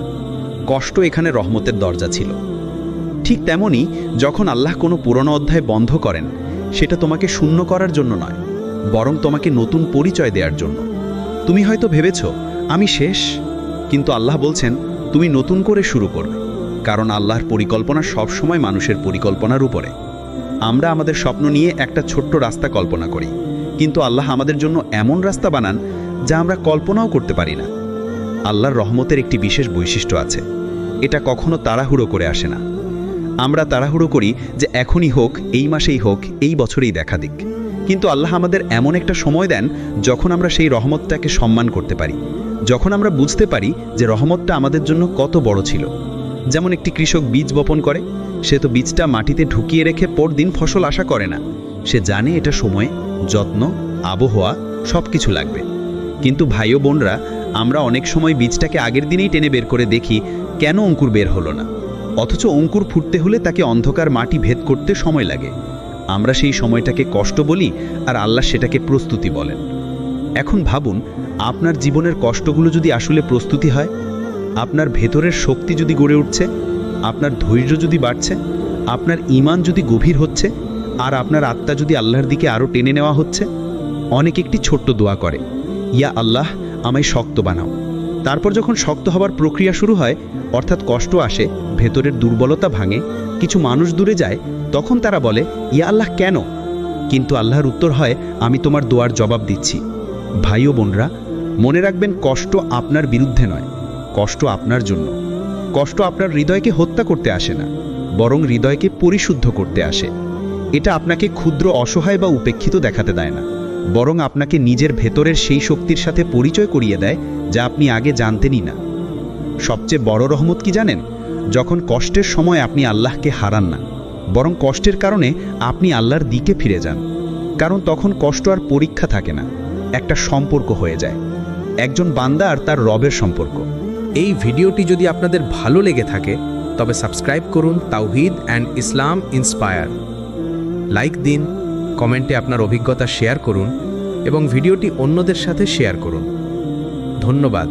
Speaker 5: কষ্ট এখানে রহমতের দরজা ছিল। ঠিক তেমনি যখন আল্লাহ কোনো পুরনো অধ্যায় বন্ধ করেন, সেটা তোমাকে শূন্য করার জন্য নয়, বরং তোমাকে নতুন পরিচয় দেওয়ার জন্য। তুমি হয়তো ভেবেছ, আমি শেষ, কিন্তু আল্লাহ বলছেন, তুমি নতুন করে শুরু করবে। কারণ আল্লাহর পরিকল্পনা সবসময় মানুষের পরিকল্পনার উপরে। আমরা আমাদের স্বপ্ন নিয়ে একটা ছোট্ট রাস্তা কল্পনা করি, কিন্তু আল্লাহ আমাদের জন্য এমন রাস্তা বানান যা আমরা কল্পনাও করতে পারি না। আল্লাহর রহমতের একটি বিশেষ বৈশিষ্ট্য আছে, এটা কখনো তাড়াহুড়ো করে আসে না। আমরা তাড়াহুড়ো করি যে এখনই হোক, এই মাসেই হোক, এই বছরেই দেখা দিক। কিন্তু আল্লাহ আমাদের এমন একটা সময় দেন যখন আমরা সেই রহমতটাকে সম্মান করতে পারি, যখন আমরা বুঝতে পারি যে রহমতটা আমাদের জন্য কত বড় ছিল। যেমন একটি কৃষক বীজ বপন করে, সে তো বীজটা মাটিতে ঢুকিয়ে রেখে পরদিন ফসল আশা করে না। সে জানে এটা সময়, যত্ন, আবহাওয়া সব কিছু লাগবে। কিন্তু ভাই ও বোনরা, আমরা অনেক সময় বীজটাকে আগের দিনেই টেনে বের করে দেখি কেন অঙ্কুর বের হলো না, অথচ অঙ্কুর ফুটতে হলে তাকে অন্ধকার মাটি ভেদ করতে সময় লাগে। আমরা সেই সময়টাকে কষ্ট বলি, আর আল্লাহ সেটাকে প্রস্তুতি বলেন। এখন ভাবুন, আপনার জীবনের কষ্টগুলো যদি আসলে প্রস্তুতি হয়, আপনার ভেতরের শক্তি যদি গড়ে উঠছে, আপনার ধৈর্য যদি বাড়ছে, আপনার ঈমান যদি গভীর হচ্ছে, আর আপনার আত্মা যদি আল্লাহর দিকে আরও টেনে নেওয়া হচ্ছে। অনেক একটি ছোট্ট দোয়া করে, ইয়া আল্লাহ, আমায় শক্ত বানাও। তারপর যখন শক্ত হবার প্রক্রিয়া শুরু হয়, অর্থাৎ কষ্ট আসে, ভেতরের দুর্বলতা ভাঙে, কিছু মানুষ দূরে যায়, তখন তারা বলে, ইয়া আল্লাহ কেন? কিন্তু আল্লাহর উত্তর হয়, আমি তোমার দোয়ার জবাব দিচ্ছি। ভাই ও বোনরা, মনে রাখবেন, কষ্ট আপনার বিরুদ্ধে নয়, কষ্ট আপনার জন্য। কষ্ট আপনার হৃদয়কে হত্যা করতে আসে না, বরং হৃদয়কে পরিশুদ্ধ করতে আসে। এটা আপনাকে ক্ষুদ্র, অসহায় বা উপেক্ষিত দেখাতে দেয় না, বরং আপনাকে নিজের ভেতরের সেই শক্তির সাথে পরিচয় করিয়ে দেয় যা আপনি আগে জানতেনই না। সবচেয়ে বড় রহমত কি জানেন? যখন কষ্টের সময় আপনি আল্লাহকে হারান না, বরং কষ্টের কারণে আপনি আল্লাহর দিকে ফিরে যান। কারণ তখন কষ্ট আর পরীক্ষা থাকে না, একটা সম্পর্ক হয়ে যায়, একজন বান্দা আর তার রবের সম্পর্ক।
Speaker 2: এই ভিডিওটি যদি আপনাদের ভালো লেগে থাকে, তবে সাবস্ক্রাইব করুন তাওহীদ অ্যান্ড ইসলাম ইন্সপায়ার। লাইক দিন, কমেন্টে আপনার অভিজ্ঞতা শেয়ার করুন এবং ভিডিওটি অন্যদের সাথে শেয়ার করুন। ধন্যবাদ।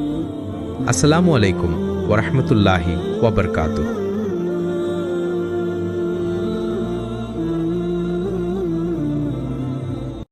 Speaker 2: আসসালামু আলাইকুম ওয়া রাহমাতুল্লাহি ওয়া বারাকাতুহু।